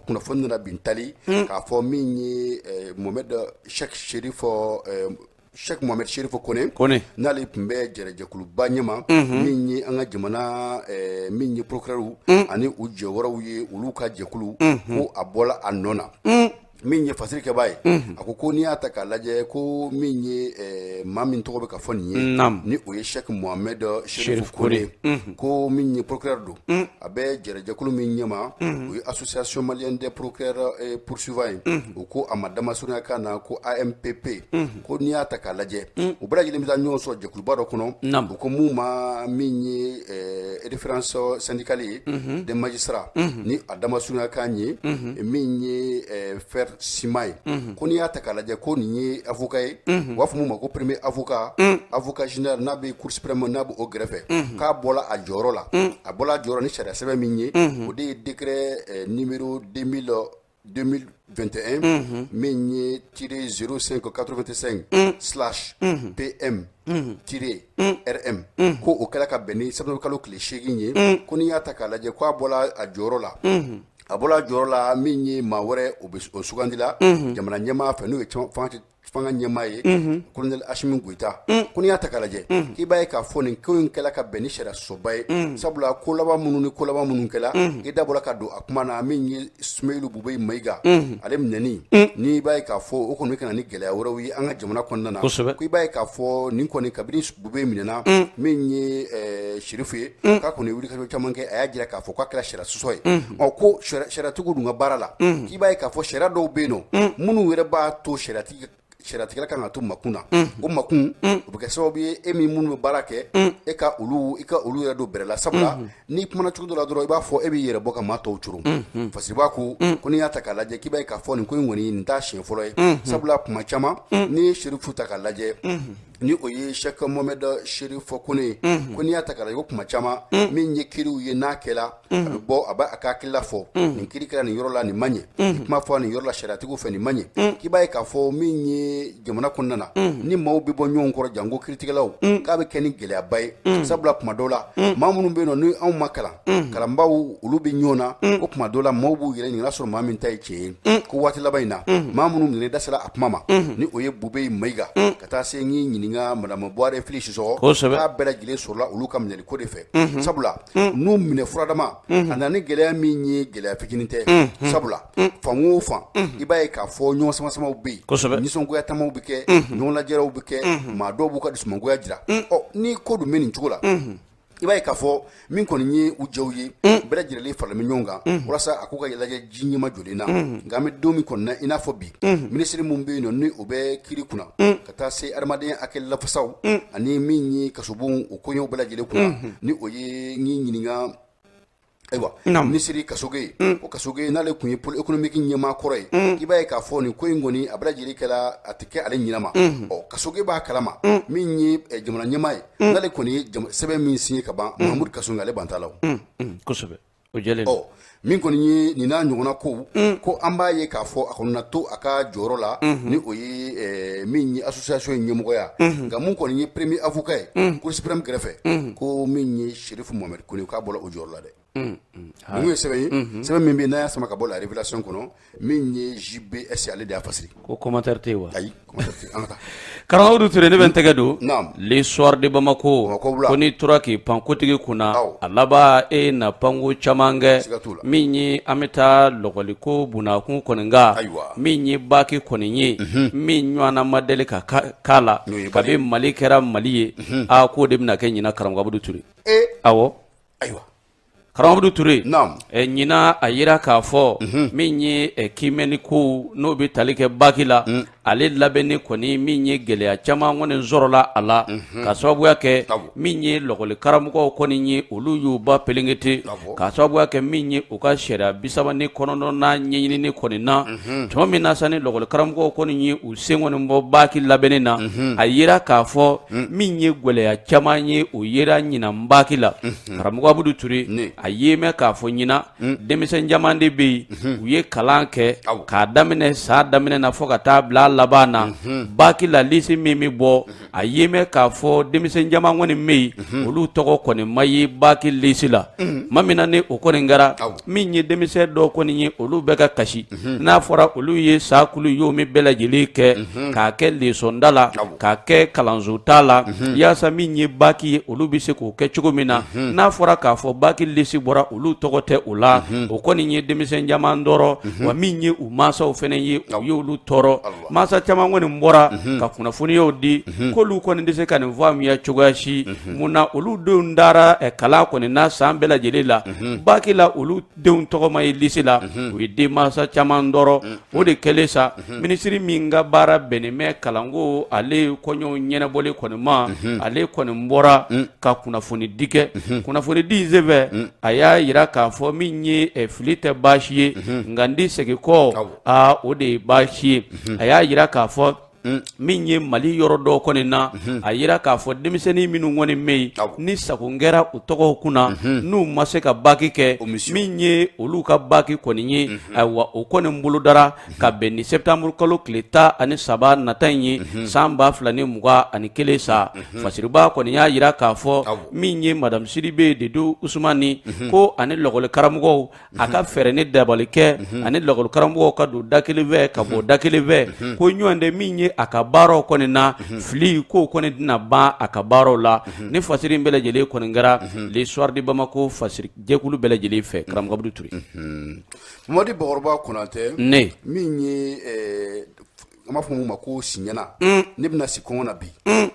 S1: kunnafoni nana bin tali k'a fɔ min ye Mohamed Cheikh Mohamed Cherifu Kone n'ale tun bɛ jɛkuluba ɲɛma min ye an ka jamana min ye procureur ani u jɛwɔrɔw ye olu ka jɛkulu ko a bɔla a nɔ na min ye fasirikɛba ye a ko n'i y'a ta k'a lajɛ ko min ye maa min tɔgɔ bɛ ka fɔ nin ye ni o ye Cheikh Mohamed Cherifu Kone ko min ye procureur don a bɛ jɛkulu min ɲɛma o ye association malienne des procureurs poursuivants ye o ko a ma damasurunya kan na ko AMPP ko n'i y'a ta k'a lajɛ u bɛɛ lajɛlen bɛ taa ɲɔgɔn sɔrɔ jɛkuluba dɔ kɔnɔ o ko mun ma min ye référence syndicale ye des magistrats ni a damasurunya kan ye min ye faire Sima ye ko n'i y'a ta k'a lajɛ ko nin ye avocat ye u b'a fɔ mun ma ko premier avocat général n'a bɛ Cour suprême n'a bɛ o gɛrɛfɛ k'a bɔla a jɔyɔrɔ la a bɔla a jɔyɔrɔ ni sariya sɛbɛn min ye o de ye décret numéro 2021 min ye tiré 0585/PM-RM ko o kɛra ka bɛn ni septembre kalo tile 8 ye ko n'i y'a ta k'a lajɛ ko a bɔla a jɔyɔrɔ la a bɔla jɔyɔrɔ la min ye maa wɛrɛ o sugandi la jamana ɲɛmaa fɛ n'o ye fanga ɲɛmaa ye colonel Ashimi Goïta ko n'i y'a ta k'a lajɛ k'i b'a ye k'a fɔ nin ko in kɛla ka bɛn ni sariya sɔba ye sabula ko laban minnu kɛla i da bɔra ka don a kuma na min ye Sumailu Bube Mayiga ale minɛni n'i b'a ye k'a fɔ o kɔni bɛ ka na ni gɛlɛya wɛrɛw ye an ka jamana kɔnɔna na ko i b'a ye k'a fɔ nin kɔni kabini Bube minɛna min ye Sherifu ye k'a kɔni wuli kajɔ caman kɛ a y'a jira k'a fɔ k'a kɛra sariya sɔsɔ ye ko sariyatigiw dun ka baara la k'i b'a ye k'a fɔ sariya dɔw bɛ yen nɔ minnu yɛrɛ b'a to sariyatigɛla kan ka to makun na o makun o bɛ kɛ sababu ye e min minnu bɛ baara kɛ i ka olu yɛrɛ don bɛrɛ la sabula n'i kumana cogo dɔ la dɔrɔn i b'a fɔ e b'i yɛrɛ bɔ ka maa tɔw coron fasibaa ko n'i y'a ta k'a lajɛ k'i b'a ye k'a fɔ nin ko in kɔni nin t'a siɲɛ fɔlɔ ye sabula kuma caman n'i ye Sherifu ta k'a lajɛ ni o ye Sheikh Mohamed Sherifu Kone ko n'i y'a ta k'a lajɛ ko kuma caman min ye kiriw ye n'a kɛla a bɛ bɔ a b'a ka hakilila fɔ nin kiri kɛra nin yɔrɔ la nin man ɲɛ kuma fɔ nin yɔrɔ la sariyatigiw fɛ nin man ɲɛ k'i b'a ye k'a fɔ min ye jamana kɔnɔna na ni maaw bɛ bɔ ɲɔgɔn kɔrɔ janko kiritigɛlaw k'a bɛ kɛ ni gɛlɛyaba ye sabula kuma dɔw la maa minnu bɛ yen nɔ ni anw ma kalan kalanbaaw olu bɛ ɲɔgɔn na o kuma dɔw la maaw b'u yɛrɛ ɲininka sɔrɔ maa min ta ye tiɲɛ ye ko waati laban in na maa minnu minɛ dasela a kuma ma ni o ye Bube Mayiga ka taa se n'i ɲininka madame Buhari Fili Sisɔkɔ k'a bɛɛ lajɛlen sɔrɔla olu ka minɛli ko de fɛ sabula n'u minɛ furadama a nana ni gɛlɛya min ye gɛlɛya fitinin tɛ sabula fan o fan i b'a ye k'a fɔ ɲɔgɔn samasamaw bɛ yen nisɔngoya tamaw bɛ kɛ ɲɔgɔn lajɛraw bɛ kɛ maa dɔw b'u ka dusumangoya jira ni ko dun bɛ nin cogo la i b'a ye k'a fɔ min kɔni ye u jɛw ye bɛɛ lajɛlen faralen bɛ ɲɔgɔn kan walasa a k'u ka lajɛ ji ɲɛma jɔlen na nka an bɛ don min kɔni na i n'a fɔ bi minisiri min bɛ yen nɔ ni o bɛ kiiri kunna ka taa se adamadenya hakɛ lafasaw ani min ye kasobon o koɲɛw bɛɛ lajɛlen kunna ni o ye n'i ɲininka ayiwa minisiri Kasoge o Kasoge n'ale kun ye pôle économique ɲɛmaa kɔrɔ ye i b'a ye k'a fɔ nin ko in kɔni a bɛɛ lajɛlen kɛla a tɛ kɛ ale ɲinɛ ma Kasoge b'a kalama min ye jamana ɲɛmaa ye n'ale kɔni ye sɛbɛn min signé ka ban Mahamudu Kasoge ale ban t'a la
S2: kosɛbɛ o jɛlen
S1: min kɔni ye nin n'a ɲɔgɔnna ko an b'a ye k'a fɔ a kɔni na to a ka jɔyɔrɔ la ni o ye min ye association in ɲɛmɔgɔya nka mun kɔni ye premier avocat ye Cour suprême kɛrɛfɛ ko min ye Sherifu Mohamed Kone k'a bɔra o jɔyɔrɔ la dɛ mun ye sɛbɛn ye sɛbɛn min bɛ yen n'a y'a sama ka bɔ la révélation kɔnɔ min ye JBS ale de y'a fasiri
S2: ko commentaire tɛ yen wa
S1: ayi commentaire tɛ an ka taa
S2: karamɔgɔ Ture ne bɛ n tɛgɛ don l'histoire de Bamako ko n'i tora k'i pan kotigi kunna a laban e na panko caman kɛ min ye an bɛ taa lɔgɔliko bunakun kɔni kan min ye baki kɔni ye min ɲɔgɔnna ma deli ka k'a la kabi Mali kɛra Mali ye k'o de bɛna kɛ ɲinan karamɔgɔ Ture awɔ
S1: ayiwa
S2: karamɔgɔ Ture ɲinan a yira k'a fɔ min ye kimɛnni ko n'o bɛ tali kɛ baki la ale labɛnni kɔni min ye gɛlɛya caman kɔni sɔrɔla a la ka sababuya kɛ min ye lɔgɔli karamɔgɔw kɔni ye olu y'u ba pelengete ka sababuya kɛ min ye u ka sariya 30 kɔnɔna ɲɛɲinini kɔni na tuma min na sa ni lɔgɔli karamɔgɔw kɔni ye u sen kɔni bɔ baki labɛnni na a yira k'a fɔ min ye gɛlɛya caman ye o yera ɲinan baki la karamɔgɔ Abudu Ture a ye mɛn k'a fɔ ɲinan denmisɛn caman de bɛ yen u ye kalan kɛ k'a daminɛ san daminɛ na fɔ ka taa bila laban na baki la lisi min bɛ bɔ a ye mɛn k'a fɔ denmisɛn caman kɔni bɛ yen olu tɔgɔ kɔni ma ye baki lisi la ma min na ni o kɔni kɛra min ye denmisɛn dɔw kɔni ye olu bɛ ka kasi n'a fɔra olu ye saakulu y'o min bɛɛ lajɛlen kɛ k'a kɛ lesɔnda la k'a kɛ kalanso ta la yaasa min ye baki ye olu bɛ se k'o kɛ cogo min na n'a fɔra k'a fɔ baki lisi bɔra olu tɔgɔ tɛ o la o kɔni ye denmisɛn caman tɔɔrɔ wa min ye u mansaw fana ye u y'olu tɔɔrɔ mansa caman kɔni bɔra ka kunnafoniyaw di k'olu kɔni tɛ se ka nin faamuya cogoya si mun na olu denw dara kalan kɔni na san bɛɛ lajɛlen la baki la olu denw tɔgɔ ma ye lisi la u ye denmansa caman tɔɔrɔ o de kɛlen sa minisiri min ka baara bɛnnen bɛ kalanko ale kɔɲɔw ɲɛnabɔli kɔni ma ale kɔni bɔra ka kunnafoni di kɛ kunnafoni di senfɛ a y'a yira k'a fɔ min ye fili tɛ baasi ye nka n di segin kɔ o de ye baasi ye a y'a yira k'a fɔ min ye Mali yɔrɔ dɔw kɔni na a yira k'a fɔ denmisɛnnin minnu kɔni bɛ yen ni sago kɛra u tɔgɔw kunna n'u ma se ka baki kɛ min ye olu ka baki kɔni ye ayiwa o kɔni bolodara ka bɛn ni septembre kalo tile 13 nata in ye san 2021 sa fasiriba kɔni y'a yira k'a fɔ min ye madame Sidibe Dedo Usumani ko ani lɔgɔli karamɔgɔw a ka fɛɛrɛ ni dabali kɛ ani lɔgɔli karamɔgɔw ka don da kelen fɛ ka bɔ da kelen fɛ ko ɲɔgɔn de min ye a ka baaraw kɔni na fili ko kɔni dina ban a ka baaraw la ni fasiri bɛɛ lajɛlen kɔni kɛra l'histoire de Bamako fasiri jɛkulu bɛɛ lajɛlen fɛ karamɔgɔ Abdou Touré.
S1: Mamadi Bakɔrɔba Konate
S2: ne
S1: min ye an b'a fɔ mun ma ko siɲɛna ne bɛna si kɔngɔ na bi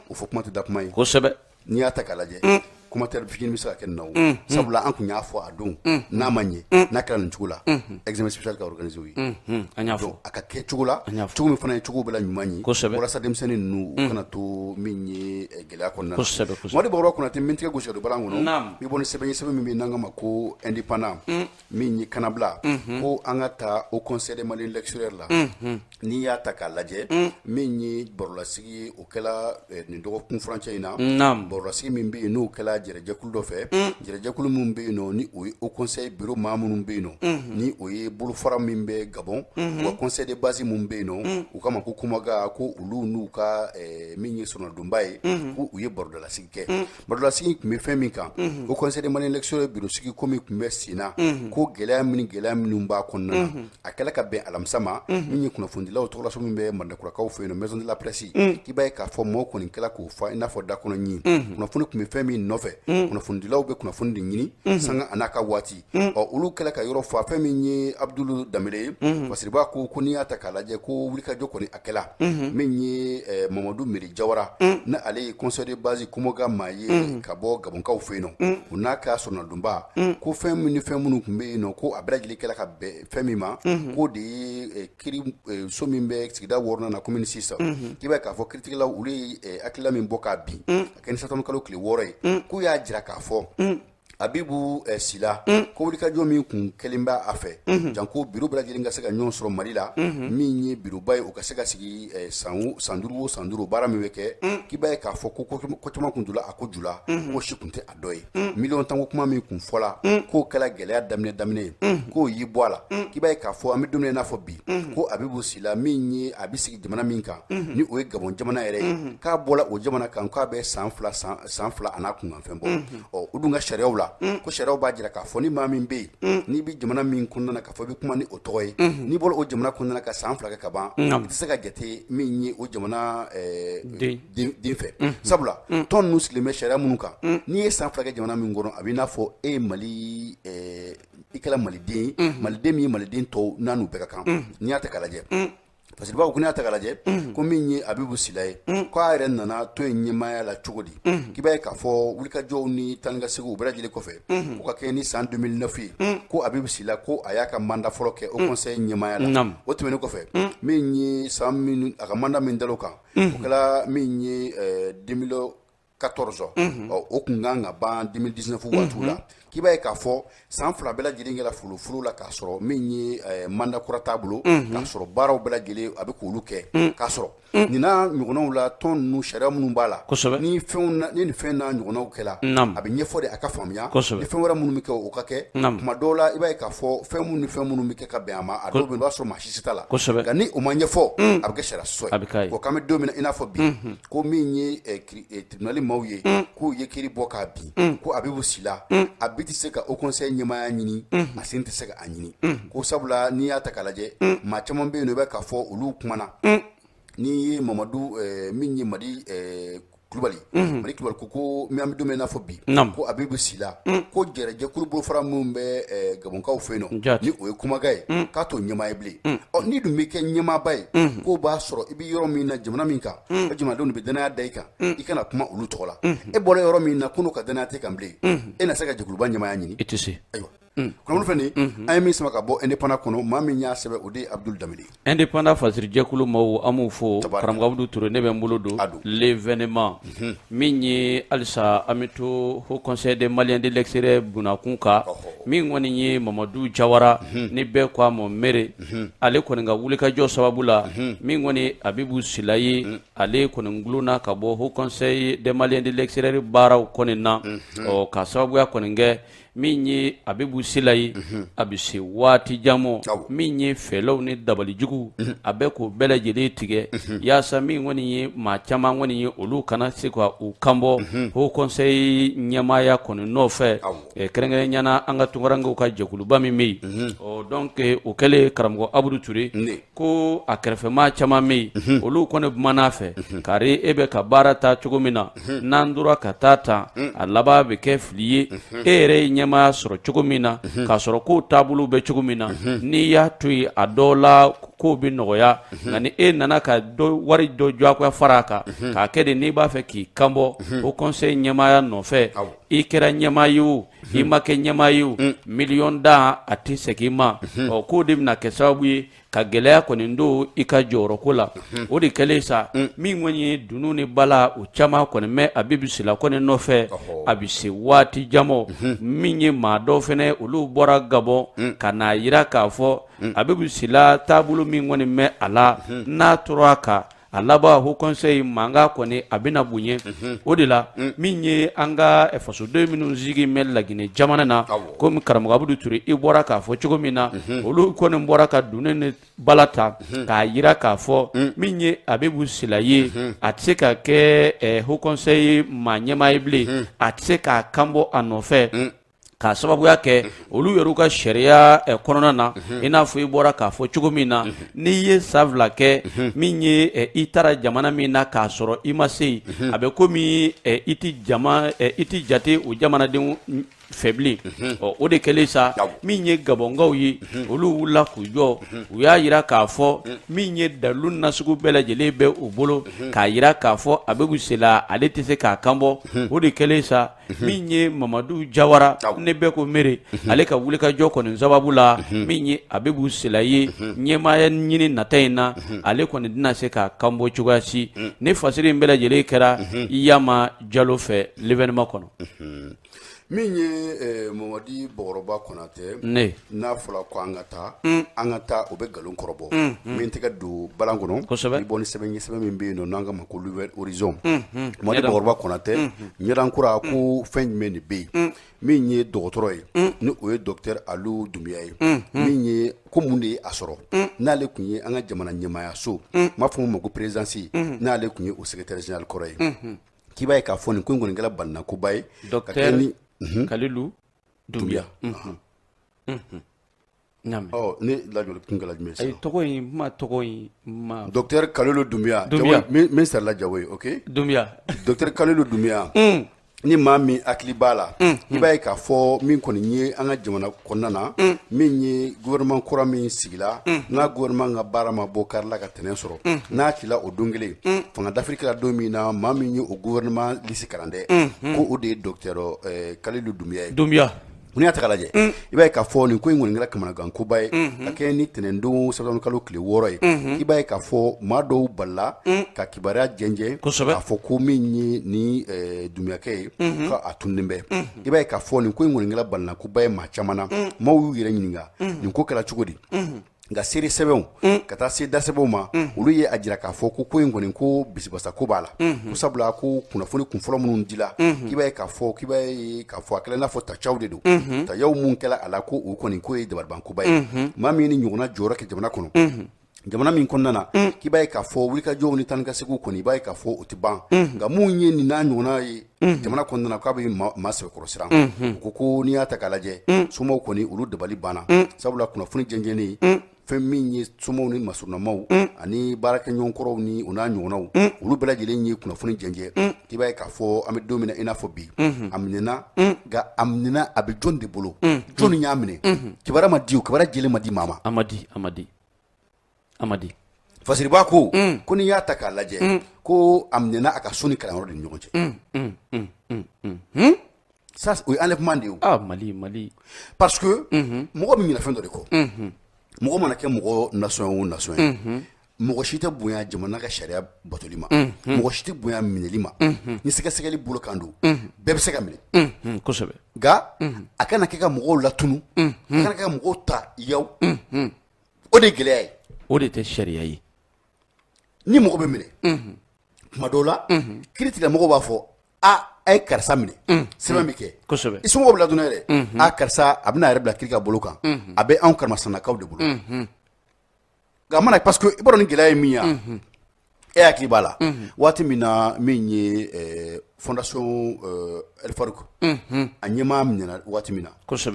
S1: o fɔ kuma tɛ da kuma ye
S2: kosɛbɛ
S1: n'i y'a ta k'a lajɛ commentaire fitinin bɛ se ka kɛ nin na o sabula an kun y'a fɔ a don n'a ma ɲɛ n'a kɛra nin cogo la examen spécial ka organiser o ye
S2: an y'a fɔ
S1: a ka kɛ cogo la cogo min fana ye cogo bɛɛ la ɲuman ye walasa denmisɛnnin ninnu u kana to min ye gɛlɛya kɔnɔna na Mamadi Bakɔrɔba Konate min tigɛ gosi ka don balan kɔnɔ i bɔ ni sɛbɛn min bɛ n'an ka ma ko indépendant min ye kanabila ko an ka taa au conseil des Maliens lectureurs la n'i y'a ta k'a lajɛ min ye barolasigi ye o kɛla nin dɔgɔkun furancɛ in na barolasigi min bɛ yen n'o kɛla jɛrɛjɛkulu dɔ fɛ jɛrɛjɛkulu min bɛ yen nɔ ni o ye au conseil bureau maa minnu bɛ yen nɔ ni o ye bolofara min bɛ Gabon u ka conseil de base min bɛ yen nɔ u k'a ma ko Kumaga ko olu n'u ka min ye sɔrɔnadonba ye ko u ye barodalasigi kɛ barodalasigi tun bɛ fɛn min kan au conseil des Maliens lectureurs bureau sigi ko min tun bɛ sen na ko gɛlɛya minnu b'a kɔnɔna na a kɛla ka bɛn alamisa ma min ye kunnafonidilaw tɔgɔlaso min bɛ Mandakurakaw fɛ yen nɔ maison de la presse k'i b'a ye k'a fɔ mɔgɔw kɔni kɛla k'o fɔ i n'a fɔ dakɔnɔ ɲi kunnafoni tun bɛ fɛn min nɔfɛ kunnafonidilaw bɛ kunnafoni de ɲini sanga a n'a ka waati olu kɛla ka yɔrɔ fa fɛn min ye Abdul Danbele ye Fasiriba ko n'i y'a ta k'a lajɛ ko wulikajɔ kɔni a kɛla min ye Mamadu Meri Jawara na ale ye conseil de base Kumaga maa ye ka bɔ Gabonkaw fɛ yen nɔ o n'a ka sɔrɔnadonba ko fɛn min ni fɛn minnu tun bɛ yen nɔ ko a bɛɛ lajɛlen kɛla ka bɛn fɛn min ma ko de ye kiri so min bɛ sigida 6nan na commune 6 k'i b'a ye k'a fɔ kiiritigɛlaw olu ye hakilila min bɔ k'a bin a kɛ ni satɔnni kalo tile 6 ye k'u y'a jira k'a fɔ Abibu Sila ko wulikajɔ min kun kɛlen b'a a fɛ janko bureau bɛɛ lajɛlen ka se ka ɲɔgɔn sɔrɔ Mali la min ye bureauba ye o ka se ka sigi san 5 o san 5 baara min bɛ kɛ k'i b'a ye k'a fɔ ko caman kun dula a ko jula ko si kun tɛ a dɔ ye miliyɔn tanko kuma min kun fɔla k'o kɛla gɛlɛya daminɛ ye k'o y'i bɔ a la k'i b'a ye k'a fɔ an bɛ don min n'a fɔ bi ko Abibu Sila min ye a bɛ sigi jamana min kan ni o ye Gabon jamana yɛrɛ ye k'a bɔla o jamana kan k'a bɛ san fila a n'a kunkanfɛn bɔ o dun ka sariyaw la ko sariyaw b'a jira k'a fɔ ni maa min bɛ yen n'i bɛ jamana min kɔnɔna na k'a fɔ i bɛ kuma ni o tɔgɔ ye n'i bɔra o jamana kɔnɔna na ka san 2 kɛ ka ban i tɛ se ka jate min ye o jamana den fɛ sabula tɔn ninnu sigilen bɛ sariya minnu kan n'i ye san 2 kɛ jamana min kɔnɔ a bɛ i n'a fɔ e ye Mali i kɛla Maliden min ye Maliden tɔw n'a n'u bɛɛ ka kan n'i y'a ta k'a lajɛ Fasiriba ko n'i y'a ta k'a lajɛ ko min ye Abibu Sila ye k'a yɛrɛ nana to yen ɲɛmaaya la cogo di k'i b'a ye k'a fɔ wulikajɔw ni taa ni ka seginw bɛɛ lajɛlen kɔfɛ ko ka kɛ ni san 2009 ye ko Abibu Sila ko a y'a ka mandat fɔlɔ kɛ au conseil ɲɛmaaya la o tɛmɛnen kɔfɛ min ye a ka mandat min dal'o kan o kɛla min ye 2014 o kun kan ka ban 2019 waatiw la k'i b'a ye k'a fɔ san 2 bɛɛ lajɛlen kɛla folofolo la k'a sɔrɔ min ye mandat kura t'a bolo k'a sɔrɔ baaraw bɛɛ lajɛlen a bɛ k'olu kɛ k'a sɔrɔ nin n'a ɲɔgɔnnaw la tɔn ninnu sariya minnu b'a la ni nin fɛn n'a ɲɔgɔnnaw kɛla a bɛ ɲɛfɔ de a ka faamuya ni fɛn wɛrɛ minnu bɛ kɛ o ka kɛ tuma dɔw la i b'a ye k'a fɔ fɛn minnu bɛ kɛ ka bɛn a ma a dɔw bɛ yen i b'a sɔrɔ maa si si t'a la nka ni o ma ɲɛfɔ a bɛ kɛ sariya sɔsɔ ye ko k'an bɛ don min na i n'a fɔ bi ko min ye tribunal maaw ye k'u ye kiiri bɔ k'a bin ko Abibu Sila a bɛ tɛ se ka au conseil ɲɛmaaya ɲini a sen tɛ se ka a ɲini ko sabula n'i y'a ta k'a lajɛ maa caman bɛ yen nɔ i b'a k'a fɔ olu kumana n'i ye Mamadu min ye Madi Kulubali ko min an bɛ don min n'a fɔ bi ko Abibu Sila ko jɛrɛjɛkulu bolofara minnu bɛ Gabonkaw fɛ yen nɔ ni o ye Kumaga ye k'a t'o ɲɛmaa ye bilen n'i dun bɛ kɛ ɲɛmaaba ye k'o b'a sɔrɔ i bɛ yɔrɔ min na jamana min kan o jamanadenw de bɛ danaya da i kan i kana kuma olu tɔgɔ la e bɔra yɔrɔ min na ko n'o ka danaya tɛ kan bilen e na se ka jɛkuluba ɲɛmaaya ɲini
S2: i tɛ se
S1: ayiwa kunnafoni fɛn nin an ye min sama ka bɔ indépendant kɔnɔ maa min y'a sɛbɛn o de ye Abdul Danbele
S2: indépendant fasiri jɛkulu maaw an m'u fo karamɔgɔ Abdou Touré ne bɛ n bolo don l'événement min ye halisa an bɛ to haut conseil des Maliens de l'extérieur bunakun kan min kɔni ye Mamadu Jawara ni bɛɛ ko a ma Mere ale kɔni ka wulikajɔ sababu la min kɔni Abibu Sila ye ale kɔni gulonna ka bɔ haut conseil des Maliens de l'extérieur baaraw kɔni na ka sababuya kɔni kɛ min ye Abibu Sila ye a bɛ se waati jan min ye fɛlɛw ni dabalijugu a bɛ k'o bɛɛ lajɛlen tigɛ yaasa min kɔni ye maa caman kɔni ye olu kana se ka u kanbɔ haut conseil ɲɛmaaya kɔni nɔfɛ kɛrɛnkɛrɛnnenya la an ka tunkarankew ka jɛkuluba min bɛ yen donc o kɛlen karamɔgɔ Abudu Ture ko a kɛrɛfɛmaa caman bɛ yen olu kɔni kumana fɛ kari e bɛ ka baara ta cogo min na n'an dora ka taa tan a laban bɛ kɛ fili ye e yɛrɛ ye ɲɛmaya sɔrɔ cogo min na k'a sɔrɔ kow taabolo bɛ cogo min na n'i y'a to yen a dɔw la kow bɛ nɔgɔya nka ni e nana ka wari dɔ jɔkoya fara a kan k'a kɛ de n'i b'a fɛ k'i kanbɔ o conseil ɲɛmaya nɔfɛ i kɛra ɲɛmaa ye o i ma kɛ ɲɛmaa ye o miliyɔn dan a tɛ segin i ma ɔ k'o de bɛna kɛ sababu ye ka gɛlɛya kɔni don i ka jɔyɔrɔko la o de kɛlen sa min kɔni ye dunun ni bala o caman kɔni mɛ a bɛ bisila kɔni nɔfɛ a bɛ se waati jan min ye maa dɔw fɛnɛ olu bɔra Gabɔn ka n'a yira k'a fɔ a bɛ bisila taabolo min kɔni mɛ a la n'a tora a kan a laban Haut Conseil mankan kɔni a bɛna bonya o de la min ye an ka fasoden minnu sigi mɛ Laginɛ jamana na komi karamɔgɔ Abudu Ture i bɔra k'a fɔ cogo min na olu kɔni bɔra ka dunun ni bala ta k'a yira k'a fɔ min ye a bɛ busila ye a tɛ se ka kɛ Haut Conseil maa ɲɛmaa ye bilen a tɛ se k'a kanbɔ a nɔfɛ k'a sababuya kɛ olu yɛrɛ ka sariya kɔnɔna na i n'a fɔ i bɔra k'a fɔ cogo min na n'i ye san 2 kɛ min ye i taara jamana min na k'a sɔrɔ i ma se a bɛ komi i tɛ jate o jamanadenw fɛ bilen o de kɛlen sa min ye Gabɔnkaw ye olu wulila k'u jɔ u y'a yira k'a fɔ min ye dalilu nasugu bɛɛ lajɛlen bɛ u bolo k'a yira k'a fɔ a bɛ Gusela ale tɛ se k'a kanbɔ o de kɛlen sa min ye Mamadu Jawara ne bɛɛ ko mere ale ka wulikajɔ kɔni sababu la min ye a bɛ Gusela ye ɲɛmaaya ɲini nata in na ale kɔni tɛna se k'a kanbɔ cogoya si ne fasiri in bɛɛ lajɛlen kɛra Iyama Jalo fɛ l'événement kɔnɔ.
S1: Min ye Mamadi Bɔkɔrɔba Konatɛ n'a fɔra ko an ka taa o bɛ nkalon kɔrɔbɔ min tɛgɛ don balan kɔnɔ i bɔ ni sɛbɛn min bɛ yen nɔ n'an ka ma ko Nouvel Horizon Mamadi Bɔkɔrɔba Konatɛ ɲɛdankura ko fɛn jumɛn de bɛ yen min ye dɔgɔtɔrɔ ye ni o ye Docteur Alu Dunbiya ye min ye ko mun de ye a sɔrɔ n'ale tun ye an ka jamana ɲɛmaaya so m'a fɔ ma ko présidence n'ale tun ye o secrétaire général kɔrɔ ye k'i b'a ye k'a fɔ nin ko in kɔni kɛra balinakoba ye
S2: Docteur Kalilu Dunbiya
S1: ne lajɔli kun kɛla jumɛn sisan
S2: tɔgɔ in ma
S1: Docteur Kalilu Dunbiya min sarala Jawo ye ok
S2: Dunbiya
S1: Docteur Kalilu Dunbiya ni maa min hakili b'a la i b'a ye k'a fɔ min kɔni ye an ka jamana kɔnɔna na min ye gouvernement kura min sigila n'a gouvernement ka baara ma bɔ kari la ka tɛnɛ sɔrɔ n'a cila o don kelen fanga d'Afrique la don min na maa min ye o gouvernement lisi karandɛ ko o de ye Docteur Kalilu Dunbiya ye n'i y'a ta k'a lajɛ i b'a ye k'a fɔ nin ko in kɔni kɛra kamanagankoba ye ka kɛ ni tɛnɛndon Sɛbɛnni kalo tile 6 ye i b'a ye k'a fɔ maa dɔw balila ka kibaruya jɛnjɛn k'a fɔ ko min ye ni Dunbiyakɛ ye ka a tunnen bɛ i b'a ye k'a fɔ nin ko in kɔni kɛra balinakoba ye maa caman na maaw y'u yɛrɛ ɲininka nin ko kɛra cogo di nka seere sɛbɛnw ka taa se dasɛbɛnw ma olu ye a jira k'a fɔ ko in kɔni ko bisibasa ko b'a la ko sabula ko kunnafoni kunfɔlɔ minnu dila k'i b'a ye k'a fɔ a kɛla n'a fɔ tacaw de don tayaw mun kɛla a la ko o kɔni ko ye dabalibankoba ye maa min ni ɲɔgɔnna jɔyɔrɔ kɛ jamana kɔnɔ jamana min kɔnɔna na k'i b'a ye k'a fɔ wulikajɔw ni tan ka segiw kɔni i b'a ye k'a fɔ o tɛ ban nka mun ye nin n'a ɲɔgɔnna ye jamana kɔnɔna na k'a bɛ maa sɛbɛkɔrɔ siran u ko n'i y'a ta k'a lajɛ somaw kɔni olu dabali banna sabula kunnafoni jɛnjɛnnen fɛn min ye somaw ni masurunamaw ani baarakɛɲɔgɔnkɔrɔw ni u n'a ɲɔgɔnnaw olu bɛɛ lajɛlen ye kunnafoni jɛnjɛ k'i b'a ye k'a fɔ an bɛ don min na i n'a fɔ bi a minɛna nka a minɛna a bɛ jɔn de bolo jɔn y'a minɛ kibaruya ma di o kibaruya jɛlen ma di maa ma Amadi fasiriba ko ko n'i y'a ta k'a lajɛ ko a minɛna a ka so ni kalanyɔrɔ de ni ɲɔgɔn cɛ ça o ye enlèvement de ye
S2: Mali
S1: parce que mɔgɔ bɛ ɲinɛ fɛn dɔ de kɔ mɔgɔ mana kɛ mɔgɔ nation o nation ye mɔgɔ si tɛ bonya jamana ka sariya batoli ma mɔgɔ si tɛ bonya minɛli ma ni sɛgɛsɛgɛli bolo kan don bɛɛ bɛ se ka minɛ
S2: kosɛbɛ
S1: nka a kana kɛ ka mɔgɔw latunu a kana kɛ ka mɔgɔw ta yaw o de ye gɛlɛya ye
S2: o de tɛ sariya ye
S1: ni mɔgɔ bɛ minɛ tuma dɔw la kiiri tigilamɔgɔw b'a fɔ a ye karisa minɛ sɛbɛn bɛ kɛ
S2: kosɛbɛ i
S1: somɔgɔw bɛ ladon yɛrɛ karisa a bɛna a yɛrɛ bila kiiri ka bolo kan a bɛ anw karimasannakaw de bolo nka a mana parce que i b'a dɔn ni gɛlɛya ye min ye e hakili b'a la waati min na min ye fondation El Farouk a ɲɛmaa minɛna waati min na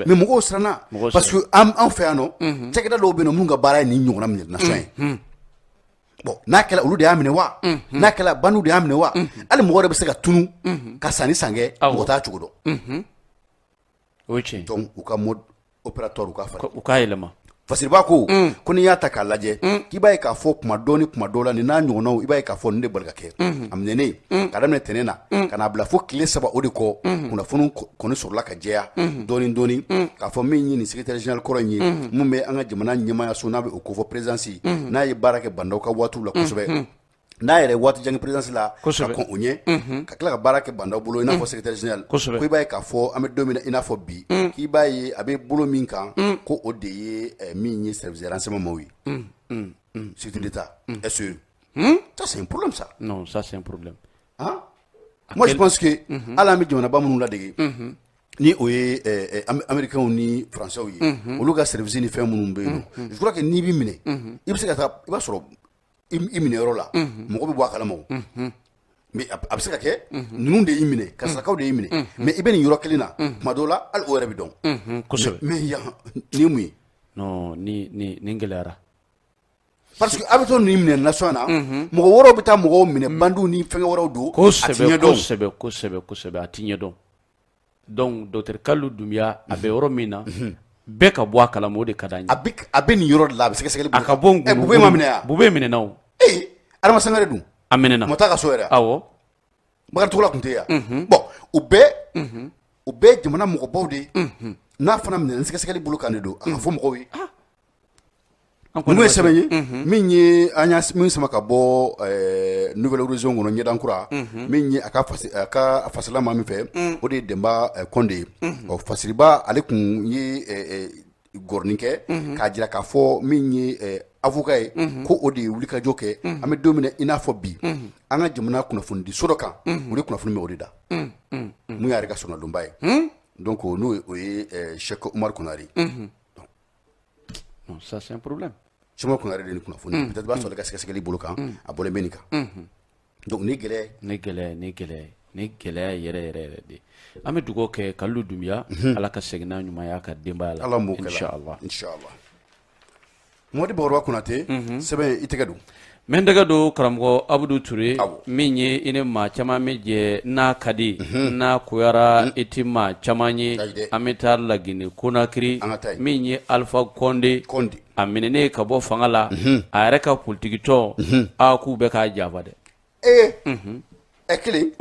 S1: mais mɔgɔw siranna parce que an fɛ yan nɔ cakɛda dɔw bɛ yen nɔ minnu ka baara ye nin ɲɔgɔnna minɛ nation ye bon n'a kɛla olu de y'a minɛ wa n'a kɛla bandiw de y'a minɛ wa hali mɔgɔ de bɛ se ka tunu ka sanni san kɛ mɔgɔ t'a cogo dɔn
S2: o ye tiɲɛ
S1: donc u ka mode opérateur u ka falen
S2: u k'a yɛlɛma
S1: Fasiriba ko ko n'i y'a ta k'a lajɛ k'i b'a ye k'a fɔ kuma dɔw la nin n'a ɲɔgɔnnaw i b'a ye k'a fɔ nin de bali ka kɛ a minɛnen ka daminɛ tɛnɛn na ka n'a bila fo tile 3 o de kɔ kunnafoni kɔni sɔrɔla ka jɛya dɔɔni k'a fɔ min ye nin secrétaire général kɔrɔ in ye mun bɛ an ka jamana ɲɛmaayaso n'a bɛ o ko fɔ présidence n'a ye baara kɛ bandaw ka waatiw la kosɛbɛ n'a yɛrɛ waati jangi présidence la ka kɔn o ɲɛ ka tila ka baara kɛ bandaw bolo i n'a fɔ secrétaire général ko i b'a ye k'a fɔ an bɛ don min na i n'a fɔ bi k'i b'a ye a bɛ bolo min kan ko o de ye min ye service de renseignement ye sécurité d'État SE ça c'est un problème ça
S2: non ça c'est un problème
S1: moi je pense que hali an bɛ jamanaba minnu ladege ni o ye américains ni français ye olu ka service ni fɛn minnu bɛ yen nɔ je crois que n'i b'i minɛ i bɛ se ka taa i b'a sɔrɔ i minɛ yɔrɔ la mɔgɔ bɛ bɔ a kalama mais a bɛ se ka kɛ ninnu de y'i minɛ karisakaw de y'i minɛ mais i bɛ nin yɔrɔ kelen na tuma dɔw la hali o yɛrɛ bɛ dɔn
S2: kosɛbɛ
S1: mais yan nin ye mun ye
S2: non ni gɛlɛyara
S1: parce que a bɛ to nin minɛ nation na mɔgɔ wɛrɛw bɛ taa mɔgɔw minɛ bandiw ni fɛngɛ wɛrɛw don a ti ɲɛ dɔn
S2: kosɛbɛ a ti ɲɛ dɔn donc docteur Kalilu Dunbiya a bɛ yɔrɔ min na bɛɛ ka bɔ a kalama o de ka d'an ye
S1: a bɛ nin yɔrɔ de la a bɛ sɛgɛsɛgɛli
S2: a ka bɔ nkunu
S1: Bube ma minɛ yan
S2: Bube minɛna o
S1: Adama Sangare dun
S2: a minɛna
S1: mɔ t'a ka so yɛrɛ
S2: awɔ
S1: Bakari Togola tun tɛ yan bon u bɛɛ jamana mɔgɔbaw de ye n'a fana minɛ ni sɛgɛsɛgɛli bolo kan de don a ka fɔ mɔgɔw ye numu ye sɛbɛn ye min ye an y'a min sama ka bɔ nouvelle horizon kɔnɔ ɲɛdan kura min ye a ka fasila maa min fɛ o de ye Demba Kɔnde ye ɔ Fasiriba ale kun ye gɔrɔnin kɛ k'a jira k'a fɔ min ye avocat ye ko o de ye wulikajɔ kɛ an bɛ don min na i n'a fɔ bi an ka jamana kunnafonidi so dɔ kan o de kunnafoni bɛ o de da mun y'ale ka sɔnnadonba ye donc n'o ye Cheikh Umar Konare
S2: non ça c'est un problème
S1: Cheikh Umar Konare de ni kunnafoni peut-être b'a sɔrɔ ale ka sɛgɛsɛgɛli bolo kan a bɔlen bɛ nin kan donc ni gɛlɛya yɛrɛ de an bɛ dugawu kɛ Kalilu Dunbiya ala ka segin n'a ɲumanya ka denbaya la ala m'o kɛ inshallah Mɔdi Bakɔrɔba Konate sɛbɛn i tɛgɛ don
S2: n bɛ n tɛgɛ don karamɔgɔ Abudu Ture min ye i ni maa caman bɛ jɛ n'a ka di n'a koyara i ti maa caman ye an bɛ taa Lagine Konakiri min ye Alpha Condé a minɛnen ka bɔ fanga la a yɛrɛ ka politiki tɔn k'u bɛ k'a janfa dɛ
S1: kelen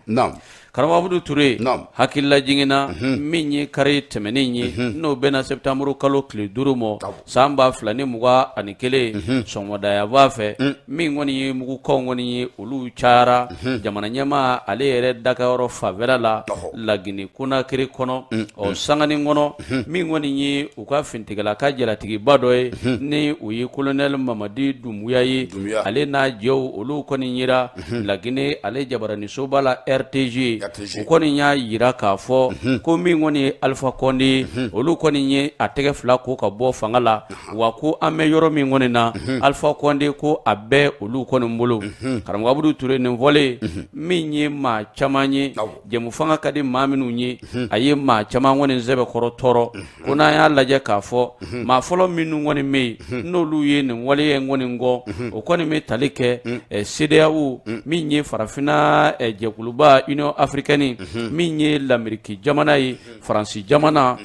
S1: naam
S2: karamɔgɔ Abudu Ture hakilila jiginna min ye kari tɛmɛnen ye n'o bɛna septembre kalo tile 5 mɔ san 2021 sɔgɔmadaya b'a fɛ min kɔni ye mugukanw kɔni ye olu cayara jamana ɲɛmaa ale yɛrɛ dakayɔrɔ fanfɛla la Lagine Konakiri kɔnɔ ɔ sangani kɔnɔ min kɔni ye u ka fintigɛla ka jalatigiba dɔ ye ni u ye colonel Mamadi Dumbuya ye ale n'a jɛw olu kɔni yera Lagine ale jabaraniso b'a la RTG u kɔni y'a yira k'a fɔ ko min kɔni ye Alpha Condé olu kɔni ye a tɛgɛ fila ko ka bɔ fanga la wa ko an bɛ yɔrɔ min kɔni na Alpha Condé ko a bɛɛ olu kɔni bolo karamɔgɔ Abudu Ture nin fɔlen min ye maa caman ye jɛmu fanga ka di maa minnu ye a ye maa caman kɔni sɛbɛkɔrɔ tɔɔrɔ ko n'an y'a lajɛ k'a fɔ maa fɔlɔ minnu kɔni bɛ yen n'olu ye nin waleya in kɔni kɔ o kɔni bɛ tali kɛ CEDEAO min ye farafinna jɛkuluba Union africaine min ye l'Amérique jamana ye Faransi jamana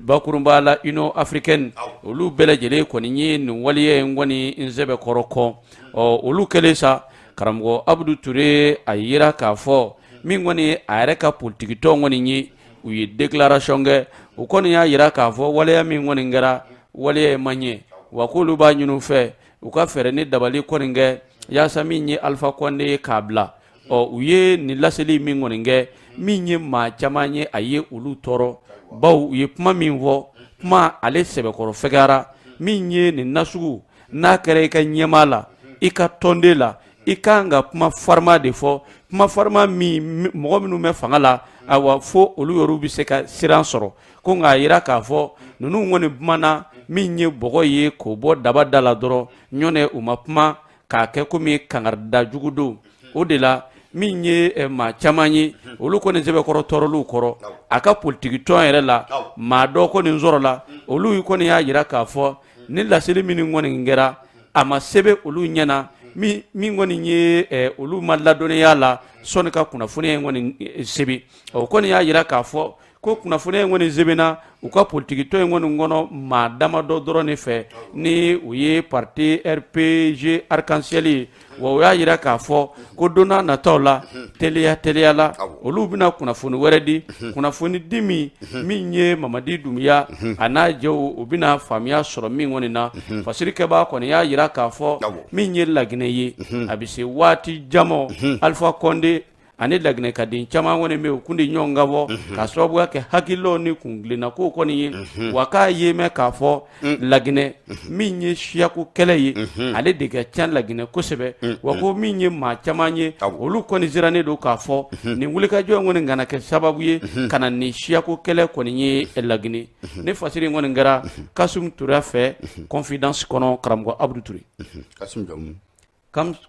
S2: bakurunba la Union africaine olu bɛɛ lajɛlen kɔni ye nin waleya in kɔni sɛbɛkɔrɔ kɔ olu kɛlen sa karamɔgɔ Abudu Ture a yira k'a fɔ min kɔni a yɛrɛ ka politiki tɔn kɔni ye u ye déclaration kɛ u kɔni y'a yira k'a fɔ waleya min kɔni kɛra waleya ma ɲɛ wa k'olu b'a ɲini u fɛ u ka fɛɛrɛ ni dabali kɔni kɛ yaasa min ye Alpha Condé ye k'a bila u ye nin laseli min kɔni kɛ min ye maa caman ye a ye olu tɔɔrɔ baw u ye kuma min fɔ kuma ale sɛbɛkɔrɔ fɛgɛyara min ye nin nasugu n'a kɛra i ka ɲɛmaa la i ka tɔnden la i kan ka kuma farima de fɔ kuma farima min mɔgɔ minnu bɛ fanga la awa fo olu yɛrɛw bɛ se ka siran sɔrɔ ko nka yira k'a fɔ ninnu kɔni kumana min ye bɔgɔ ye k'o bɔ daba da la dɔrɔn ɲɔnɛ u ma kuma k'a kɛ komi kangarida jugu don o de la min ye maa caman ye olu kɔni sɛbɛkɔrɔ tɔɔrɔliw kɔrɔ a ka politiki tɔn yɛrɛ la maa dɔ kɔni sɔrɔ la olu kɔni y'a jira k'a fɔ ni laseli min kɔni kɛra a ma sɛbɛn olu ɲɛna min kɔni ye olu ma ladɔnniya la sɔnni ka kunnafoniya in kɔni sɛbɛn o kɔni y'a jira k'a fɔ ko kunnafoniya in kɔni sɛbɛnna u ka politiki tɔn in kɔni kɔnɔ maa damadɔ dɔrɔn de fɛ ni u ye parti RPG Arc-en-Ciel ye wa u y'a jira k'a fɔ ko don n'a nataw la teliya la olu bɛna kunnafoni wɛrɛ di kunnafoni di min ye Mamadi Dunbiya a n'a jɛw u bɛna faamuya sɔrɔ min kɔni na fasirikɛbaa kɔni y'a jira k'a fɔ min ye Laginɛ ye a bɛ se waati jan Alpha Condé ani Laginɛ ka den caman kɔni bɛ u kun di ɲɔgɔn ka bɔ ka sababuya kɛ hakililaw ni kungilenna ko kɔni ye wa k'a ye mɛn k'a fɔ Laginɛ min ye siyaku kɛlɛ ye ale de ka ca Laginɛ kosɛbɛ wa ko min ye maa caman ye olu kɔni sirannen don k'a fɔ nin wulikajɔ in kɔni kana kɛ sababu ye ka na nin siyaku kɛlɛ kɔni ye Laginɛ ne fasiri in kɔni kɛra Kasum Ture fɛ confidence kɔnɔ karamɔgɔ Abudu Ture.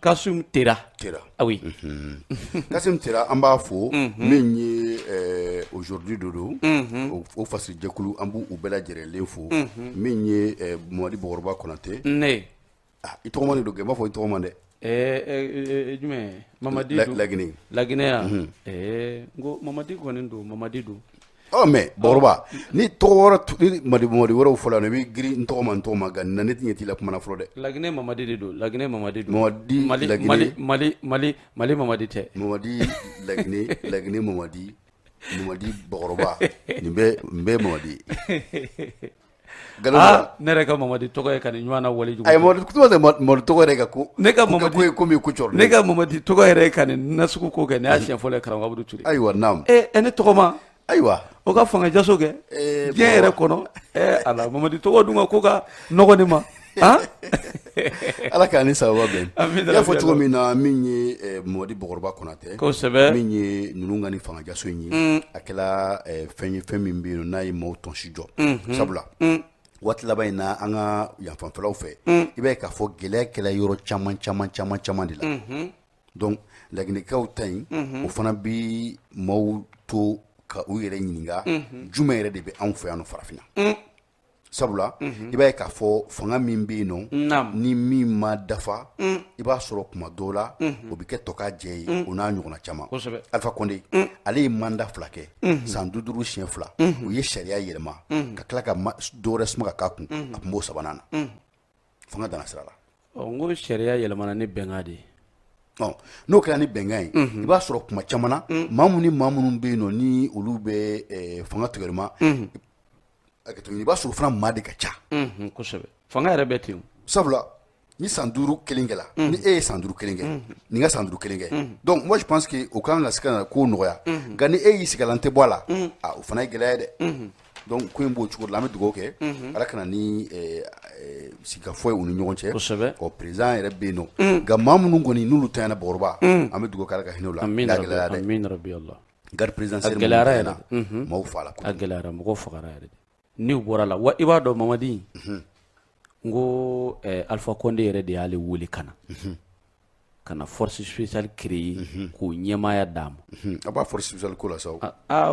S2: Kasum Tera. Ah oui.
S1: Kasum Tera an b'a fo min ye aujourd'hui dodo o fasiri jɛkulu an b'u bɛɛ lajɛlen fo min ye Mamadi Bɔkɔrɔba Konate.
S2: Ne.
S1: I tɔgɔ man de don kɛ n b'a fɔ i tɔgɔ man dɛ.
S2: Jumɛn Mamadi
S1: Laginɛ.
S2: Laginɛ yan. N ko Mamadi kɔni don Mamadi don.
S1: Mais Bɔkɔrɔba ni tɔgɔ wɛrɛ ni Mamadi wɛrɛw fɔla la i bɛ girin n tɔgɔ ma nka na ne tɛ ɲɛ t'i la kuma na fɔlɔ dɛ.
S2: Laginɛ Mamadi de don Laginɛ Mamadi don.
S1: Mamadi Laginɛ
S2: Mali Mamadi tɛ.
S1: Mamadi Laginɛ Mamadi Bɔkɔrɔba nin bɛ Mamadi.
S2: Ne yɛrɛ ka Mamadi tɔgɔ ye ka nin ɲɔgɔn na wale jugu.
S1: Ayi Mamadi tɔgɔ yɛrɛ ka ko.
S2: Ne ka Mamadi
S1: ko min ko cɔrɔ.
S2: Ne ka Mamadi tɔgɔ yɛrɛ ye ka nin nasugu ko kɛ ne y'a siɲɛ fɔlɔ ye karamɔgɔ Abudu Ture.
S1: Ayiwa naam.
S2: Ne tɔgɔ ma.
S1: Ayiwa
S2: o ka fanga jaso kɛ diɲɛ yɛrɛ kɔnɔ ala Mamadi tɔgɔ dun ko ka nɔgɔ ne ma
S1: ala k'a ni sababa bɛn i y'a fɔ cogo min na min ye Mamadi Bɔkɔrɔba Konate
S2: kosɛbɛ
S1: min ye ninnu ka ni fanga jaso in ye a kɛla fɛn ye fɛn min bɛ yen n'a ye maaw tɔnsi jɔ sabula waati laban in na an ka yanfanfɛlaw fɛ i b'a ye k'a fɔ gɛlɛya kɛla yɔrɔ caman de la donc Laginɛkaw ta in o fana bi maaw to ka u yɛrɛ ɲininka jumɛn yɛrɛ de bɛ anw fɛ yan nɔ farafinna sabula i b'a ye k'a fɔ fanga min bɛ yen nɔ ni min ma dafa i b'a sɔrɔ kuma dɔw la o bɛ kɛ tɔka jɛ ye o n'a ɲɔgɔnna caman Alpha Condé ale ye manda 2 kɛ san 5 siɲɛ 2 u ye sariya yɛlɛma ka tila ka dɔwɛrɛ suma ka k'a kun a tun b'o 3nan na fanga danna sira la.
S2: N ko sariya yɛlɛmana ni bɛnkan de ye.
S1: N'o kɛra ni bɛnkan ye i b'a sɔrɔ kuma caman na maa minnu bɛ yen nɔ ni olu bɛ fanga tigɛlima i b'a sɔrɔ fana maa de ka ca
S2: kosɛbɛ fanga yɛrɛ bɛ ten
S1: sabula ni san 5 kelen kɛla ni e ye san 5 kelen kɛ nin ka san 5 kelen kɛ donc moi je pense que o kan ka se ka ko nɔgɔya nka ni e y'i sigilan tɛ bɔ a la o fana ye gɛlɛya ye dɛ donc ko in b'o cogo la an bɛ dugawu kɛ ala kana ni sika foyi u ni ɲɔgɔn cɛ
S2: kosɛbɛ
S1: président yɛrɛ bɛ yen nɔ nka maa minnu kɔni n'olu tanyana Bɔkɔrɔba an bɛ dugawu kɛ ala ka hinɛ u la gɛlɛya dɛ
S2: amin rabi Allah
S1: garde présidentielle
S2: gɛlɛyara yɛrɛ
S1: maaw fa la
S2: a gɛlɛyara mɔgɔw fagara yɛrɛ ni u bɔra la wa i b'a dɔn Mamadi n ko Alpha Condé yɛrɛ de y'ale wele ka na force spéciale créer k'o ɲɛmaaya d'a ma
S1: a b'a force spéciale ko la sa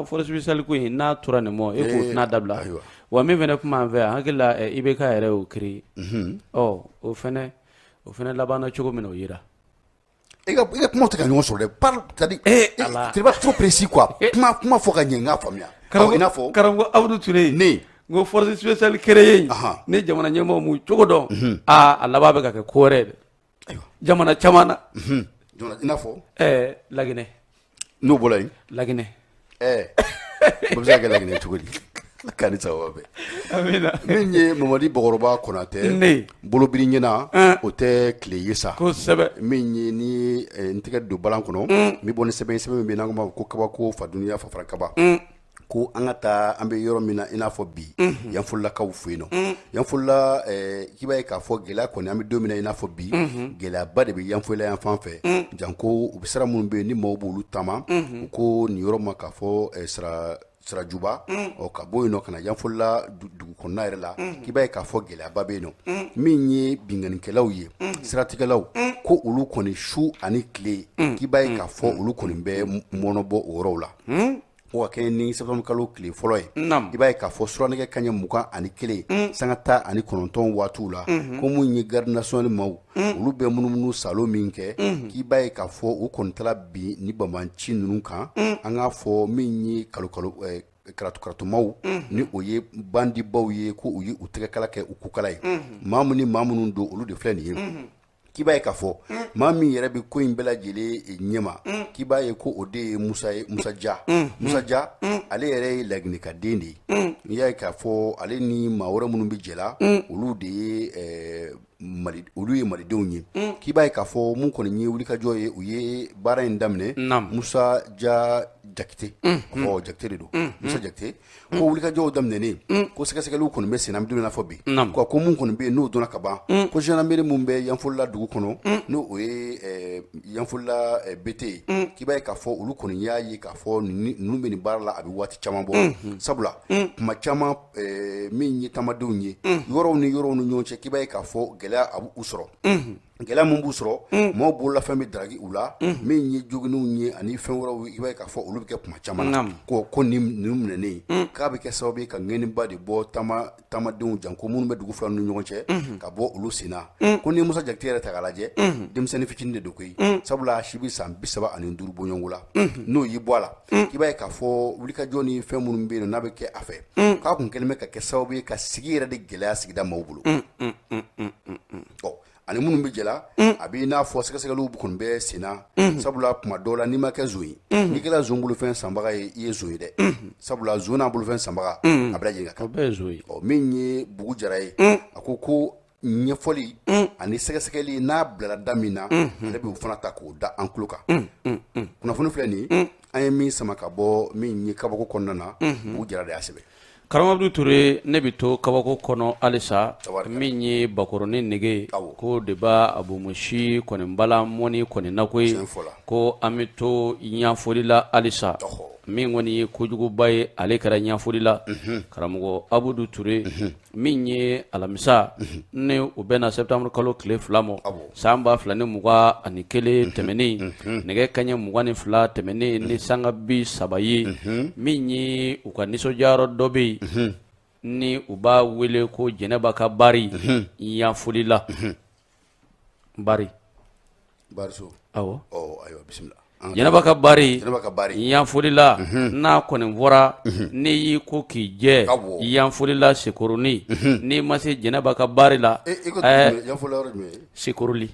S2: force spéciale ko in n'a tora nin mɔ e k'o tɛna dabila wa min fɛnɛ kuma an fɛ yan hakili la IBK yɛrɛ y'o créer o fɛnɛ labanna cogo min na o yera
S1: i ka kuma tɛ ka ɲɔgɔn sɔrɔ dɛ c'est-à-dire tu vas trop précis quoi kuma fɔ ka ɲɛ n k'a faamuya i n'a fɔ
S2: karamɔgɔ Abudu Ture ne n ko force spéciale créer ni jamana ɲɛmɔgɔ m'u cogo dɔn a laban bɛ ka kɛ ko wɛrɛ dɛ jamana caman na
S1: i n'a fɔ
S2: Laginɛ
S1: n'o bɔra yen
S2: Laginɛ
S1: o bɛ se ka kɛ Laginɛ cogo di k'a ni sababa bɛn amina min ye Mamadi Bɔkɔrɔba Konate bolobiri ɲɛna o tɛ tile ye sa
S2: kosɛbɛ
S1: min ye ni n tɛgɛ don balan kɔnɔ min bɔ ni sɛbɛn min bɛ n'an ko ko kabako faduniya fafara kaba ko an ka taa an bɛ yɔrɔ min na i n'a fɔ bi yanfololakaw fɛ yen nɔ yanfolola k'i b'a ye k'a fɔ gɛlɛya kɔni an bɛ don min na i n'a fɔ bi gɛlɛyaba de bɛ yanfolola yan fan fɛ janko u bɛ sira minnu bɛ yen ni maaw b'olu taama u ko nin yɔrɔ ma k'a fɔ sira sirajuba o ka bɔ yen nɔ ka na yanfolila dugu kɔnɔna yɛrɛ la k'i b'a ye k'a fɔ gɛlɛyaba bɛ yen nɔ min ye binganikɛlaw ye siratigɛlaw ko olu kɔni su ani tile k'i b'a ye k'a fɔ olu kɔni bɛ mɔnɔbɔ o yɔrɔw la o ka kɛ ni septembre kalo tile fɔlɔ ye i b'a ye k'a fɔ suranɛgɛ kaɲɛ 21 sanga 19 waatiw la ko mun ye garde nationale maaw olu bɛ munumunu salo min kɛ k'i b'a ye k'a fɔ o kɔni tala bi ni bamanci ninnu kan an k'a fɔ min ye karatumaw ni o ye bandibaw ye ko u ye u tɛgɛkala kɛ u kukala ye maa min ni maa minnu don olu de filɛ nin ye k'i b'a ye k'a fɔ maa min yɛrɛ bɛ ko in bɛɛ lajɛlen ɲɛma k'i b'a ye ko o de ye Musa Dia Musa Dia ale yɛrɛ ye laginikaden de ye n'i y'a ye k'a fɔ ale ni maa wɛrɛ minnu bɛ jɛla olu de ye olu ye malidenw ye k'i b'a ye k'a fɔ mun kɔni ye wulikajɔ ye u ye baara in daminɛ Musa Dia Jakite Jakite de don Musa Jakite ko wulikajɔw daminɛnen ko sɛgɛsɛgɛliw kɔni bɛ sen na an bɛ don min na fɔ bi ko mun kɔni bɛ yen n'o donna ka ban ko gendarmerie mun bɛ yanfolila dugu kɔnɔ n'o o ye yanfolila BT ye k'i b'a ye k'a fɔ olu kɔni y'a ye k'a fɔ ninnu bɛ nin baara la a bɛ waati caman bɔ sabula kuma caman min ye tamadenw ye yɔrɔw ni ɲɔgɔn cɛ k'i b'a ye k'a fɔ gɛlɛya a b'u sɔrɔ gɛlɛya mun b'u sɔrɔ maaw bololafɛn bɛ daraki u la min ye joginniw ye ani fɛn wɛrɛw i b'a ye k'a fɔ olu bɛ kɛ kuma caman na ko nin minɛnen k'a bɛ kɛ sababu ye ka ŋɛniba de bɔ tamadenw jan ko minnu bɛ dugu fila ni ɲɔgɔn cɛ ka bɔ olu sen na ko ni Musa Jakite yɛrɛ ta k'a lajɛ denmisɛnnin fitinin de don koyi sabula si bɛ san 35 bɔ ɲɔgɔn la n'o y'i bɔ a la k'i b'a ye k'a fɔ wulikajɔ ni fɛn minnu bɛ yen n'a bɛ kɛ a fɛ k'a kun kɛlen bɛ ka kɛ sababu ye ka sigi yɛrɛ de gɛlɛya sigida maaw bolo ani minnu bɛ jɛla a b'i n'a fɔ sɛgɛsɛgɛliw kɔni bɛ sen na sabula kuma dɔw la n'i ma kɛ zon ye n'i kɛra zon bolofɛn sanbaga ye i ye zon ye dɛ sabula zon n'a bolofɛn sanbaga a bɛ lajɛlen ka kan min ye Bugu Jara ye a ko ɲɛfɔli ani sɛgɛsɛgɛli n'a bilara da min na ale b'o fana ta k'o da an tulo kan kunnafoni filɛ nin ye an ye min sama ka bɔ min ye kabako kɔnɔna na Bugu Jara de y'a sɛbɛn
S2: Karamɔgɔ Abdou Touré ne bɛ to kabako kɔnɔ halisa min ye bakɔrɔni nege ko de b'a abumusi kɔni bala mɔni kɔni nako ye ko an bɛ to ɲɛfɔli la halisa min kɔni ye kojuguba ye ale kɛra ɲɛfɔli la Karamɔgɔ Abdou Touré min ye alamisa ni u bɛ na septembre kalo tile 2 mɔ san 2021 tɛmɛnen nɛgɛ kaɲɛ 22 tɛmɛnen ni sanga 30 ye min ye u ka nisɔndiyayɔrɔ dɔ bɛ yen ni u b'a wele ko Jɛnɛba ka bari ɲɛfɔli la bari
S1: so
S2: awɔ
S1: ayiwa bisimila
S2: Jɛnɛba ka bari yanfɔli la n'a kɔni fɔra ne y'i ko k'i jɛ yanfɔli la Sekoroni n'i ma se Jɛnɛba ka bari la Sekoroli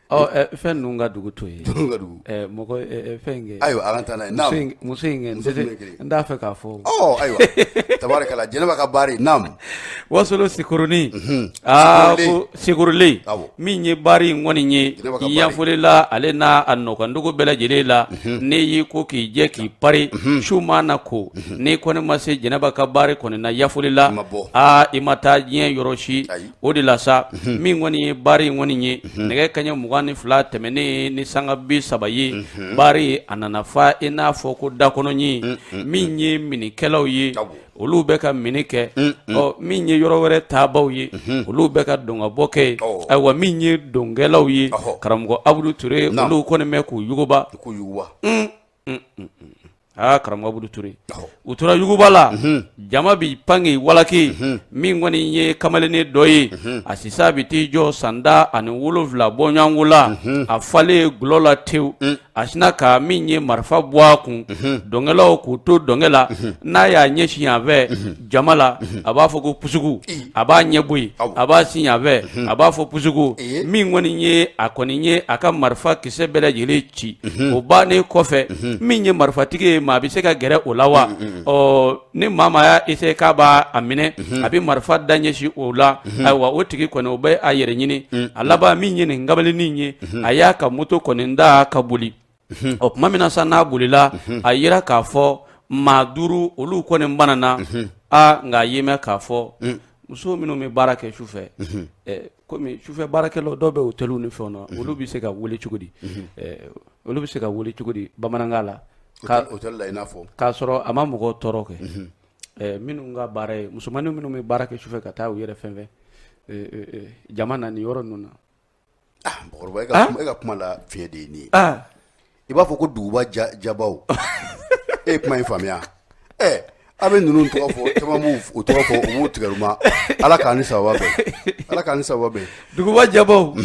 S2: fɛn ninnu ka dugu to ye mɔgɔ fɛn kɛ
S1: ayiwa an ka taa n'a ye
S2: muso in kɛ n t'a fɛ k'a fɔ
S1: ayiwa tabarikala Jɛnɛba ka bari
S2: wasolo Sekoroni ko Sekorilen min ye bari in kɔni ye yanfɔli la ale n'a a nɔkandugu bɛɛ lajɛlen la ne y'i ko k'i jɛ k'i pari su ma na ko n'i kɔni ma se Jɛnɛba ka bari kɔni na yanfɔli la i ma taa diɲɛ yɔrɔ si o de la sa min kɔni ye bari in kɔni ye nɛgɛ kaɲɛ 22 tɛmɛnen ni sanga 30 ye bari a nana fa i n'a fɔ ko dakɔnɔɲi min ye minikɛlaw ye olu bɛ ka mini kɛ min ye yɔrɔ wɛrɛ taabaw ye olu bɛ ka dɔngabɔ kɛ ayiwa min ye dɔnkɛlaw ye Karamɔgɔ Abdou Touré olu kɔni bɛ k'u yuguba Karamɔgɔ Abdou Touré u tora yuguba la jama bi pange walaki min kɔni ye kamalennin dɔ ye a sisa bi t'i jɔ san 17 bɔ ɲɔgɔnko la a falen gulɔ la tewu a sina ka min ye marifa bɔ a kun dɔnkɛlaw k'u to dɔnkɛ la n'a y'a ɲɛsin yan fɛ jama la a b'a fɔ ko pusugu a b'a ɲɛ bɔ yen a b'a sin yan fɛ a b'a fɔ pusugu min kɔni ye a kɔni ye a ka marifa kisɛ bɛɛ lajɛlen ci o bannen kɔfɛ min ye marifatigi ye maa bɛ se ka gɛrɛ o la wa ni maa y'a essayer k'a b'a minɛ a bɛ marifa da ɲɛsin o la ayiwa o tigi kɔni o bɛ a yɛrɛ ɲini a laban min ye nin kamalennin ye a y'a ka moto kɔni da ka boli tuma min na sa n'a bolila a yira k'a fɔ maa 5 olu kɔni banana nka a ye mɛn k'a fɔ muso minnu bɛ baara kɛ sufɛ komi sufɛ baarakɛlaw dɔw bɛ hôtel ni fɛnw na olu bɛ se ka wele cogo di bamanankan la
S1: hôtel la ina fo
S2: k'a sɔrɔ a ma mɔgɔw tɔɔrɔ kɛ minnu ka baara ye musomaninw minnu bɛ baara kɛ sufɛ ka taa u yɛrɛ fɛn jama na nin yɔrɔ ninnu na
S1: mɔgɔkɔrɔba e ka kuma la fiɲɛ de ye nin ye i b'a fɔ ko duguba jabaw e ye kuma in faamuya a bɛ ninnu tɔgɔ fɔ caman b'u tɔgɔ fɔ u b'u tigɛruma ala k'an ni sababa bɛn
S2: duguba jabaw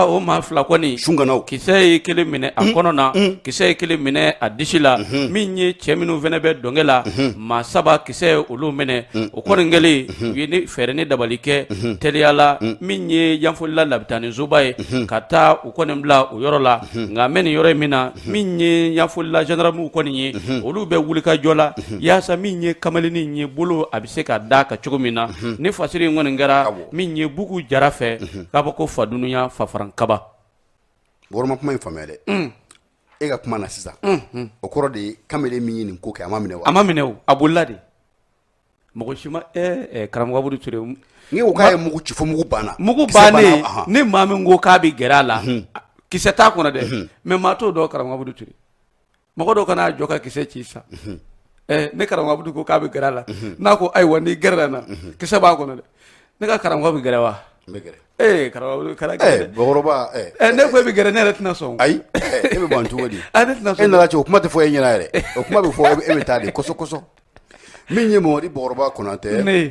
S2: o maa fila kɔni
S1: sunkanaw
S2: kisɛ ye kelen minɛ a kɔnɔ na kisɛ ye kelen minɛ a disi la min ye cɛ minnu fana bɛ dɔnkɛ la maa saba kisɛ ye olu minɛ o kɔni kɛlen u ye fɛɛrɛ ni dabali kɛ teliya la min ye yanfolila labitani zoba ye ka taa u kɔni bila o yɔrɔ la nka mɛ nin yɔrɔ in min na min ye yanfolila gendarmew kɔni ye olu bɛ wulikajɔ la yaasa min ye kamalinin ye bolo a bɛ se ka da ka cogo min na ni fasiri in kɔni kɛra min ye bugu jara fɛ k'a fɔ ko fadunuya fafaran kaba
S1: wɔrɔma kuma in faamuya dɛ e ka kuma na sisan o kɔrɔ de ye kamalen min ye nin ko kɛ a ma minɛ wa
S2: a ma minɛ o a bolila de mɔgɔ si ma karamɔgɔ Abudu Ture
S1: n'i ko k'a ye mugu ci fo mugu banna
S2: mugu bannen ni maa min ko k'a bɛ gɛrɛ a la kisɛ t'a kɔnɔ dɛ mais maa t'o dɔn karamɔgɔ Abudu Ture mɔgɔ dɔw kana jɔ ka kisɛ ci sa ne karamɔgɔ Abudu ko k'a bɛ gɛrɛ a la n'a ko ayiwa n'i gɛrɛla na kisɛ b'a kɔnɔ dɛ ne ka karamɔgɔ bɛ gɛrɛ wa
S1: n bɛ gɛrɛ
S2: karamɔgɔ Abudu kana gɛrɛ
S1: bakɔrɔba
S2: ne ko e bɛ gɛrɛ ne yɛrɛ tɛna sɔn
S1: ayi e bɛ ban cogo di
S2: ne tɛna sɔn
S1: e nana cɛ o kuma tɛ fɔ e ɲɛna yɛrɛ o kuma bɛ fɔ e bɛ taa de kɔsɔ min ye Mamadi Bakɔrɔba Konatɛ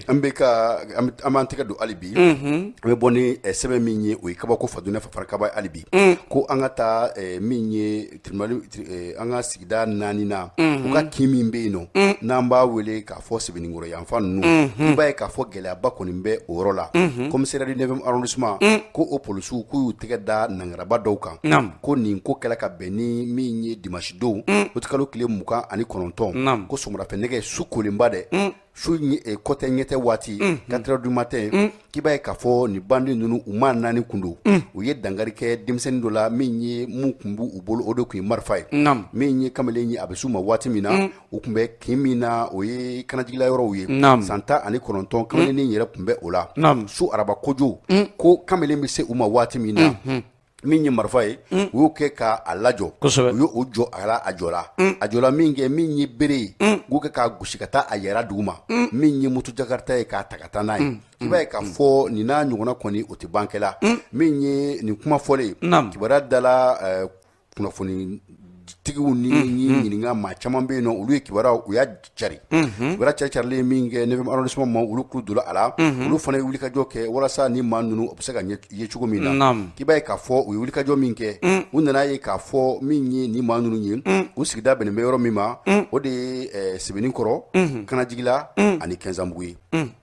S1: an b'an tɛgɛ don hali bi an bɛ bɔ ni sɛbɛn min ye o ye kabako fadunuya fafara kaba hali bi ko an ka taa min ye an ka sigida 4 na u ka kin min bɛ yen nɔ n'an b'a wele k'a fɔ Sɛbɛnnikɔrɔ yanfan ninnu i b'a ye k'a fɔ gɛlɛyaba kɔni bɛ o yɔrɔ la commissariat du 9e arrondissement ko o polisiw k'u y'u tɛgɛ da nangaraba dɔw kan ko nin ko kɛla ka bɛn ni min ye dimanche don o tɛ kalo tile 29 ko sɔgɔmadafɛ nɛgɛ su kolenba dɛ su kɔtɛ ɲɛtɛ waati 4 heures du matin k'i b'a ye k'a fɔ nin bandi ninnu u ma 4 kun don u ye dankari kɛ denmisɛnnin dɔ la min ye mun kun b'u bolo o de kun ye marifa ye min ye kamalen ye a bɛ s'u ma waati min na u kun bɛ kin min na o ye kanajigila yɔrɔw ye san 19 kamalenin yɛrɛ kun bɛ o la su araba kojo ko kamalen bɛ se u ma waati min na min ye marifa ye u y'o kɛ k'a lajɔ u y'o jɔ a jɔla min kɛ min ye bere ye u y'o kɛ k'a gosi ka taa a yɛrɛ dugu ma min ye moto jakarta ye k'a ta ka taa n'a ye i b'a ye k'a fɔ nin n'a ɲɔgɔnna kɔni o tɛ ban kɛla min ye nin kuma fɔlen kibaruya dala kunnafoni tigiw ni ɲininka maa caman bɛ yen nɔ olu ye kibaruyaw u y'a cari kibaruya cari-carilen min kɛ 9e arrondissement ma olu tulo donna a la olu fana ye wulikajɔ kɛ walasa ni maa ninnu o bɛ se ka ye cogo min na k'i b'a ye k'a fɔ u ye wulikajɔ min kɛ u nana ye k'a fɔ min ye ni maa ninnu ye u sigida bɛnnen bɛ yɔrɔ min ma o de ye Sɛbɛnnikɔrɔ Kanajigila ani Kɛnzanbugu ye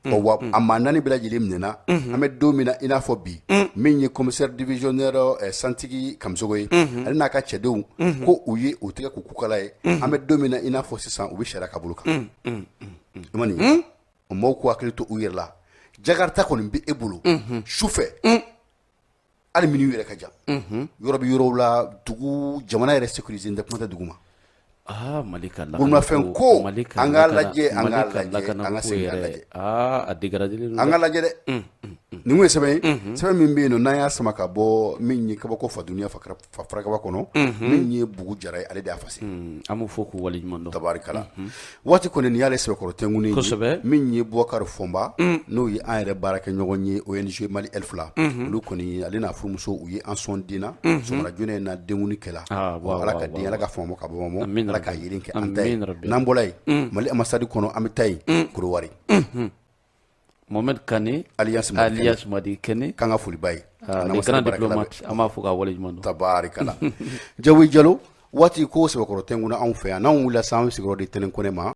S1: wa a maa 4 bɛɛ lajɛlen minɛna an bɛ don min na i n'a fɔ bi min ye commissaire divisionnaire Santigi Kamisogo ye ale n'a ka cɛdenw ko u ye o tɛgɛ ko kukala ye an bɛ don min na i n'a fɔ sisan u bɛ sariya ka bolo kan i ma nin o maaw k'u hakili to u yɛrɛ la jakarta kɔni bɛ e bolo sufɛ hali minnu yɛrɛ ka jan yɔrɔ bɛ yɔrɔw la dugu jamana yɛrɛ sécuriser tɛ kuma tɛ dugu ma bolimafɛn ko an k'a lajɛ an ka segin k'a lajɛ an ka lajɛ dɛ nin kun ye sɛbɛn ye sɛbɛn min bɛ yen nɔ n'an y'a sama ka bɔ min ye kabako fadunuya fafara kaba kɔnɔ min ye bugu jara ye ale de y'a fase
S2: an b'u fɔ k'u waleɲuman dɔn tabarikala
S1: waati kɔni nin y'ale sɛbɛkɔrɔ tɛnkuni ye min ye Bubakari Fɔnba n'o ye an yɛrɛ baarakɛɲɔgɔn ye ONG Mali Health la olu kɔni ale n'a furumuso u ye an sɔn den na sɔgɔmada joona in na denkuni kɛla ala ka den ala ka fɔn ka bɔ mɔ ala ka yelen kɛ an ta ye n'an bɔra yen Mali ambassade kɔnɔ an bɛ taa yen Korowari
S2: Mohamed Kane alias Madi Kane
S1: k'an ka foliba ye
S2: le grand diplomate an b'a fɔ k'a waleɲuman dɔn
S1: tabarikala Jawoyi Jalo waati ko sɛbɛkɔrɔ tɛnkuna anw fɛ yan n'anw wulila san an sigiyɔrɔ de tɛnɛn kɔnɛ ma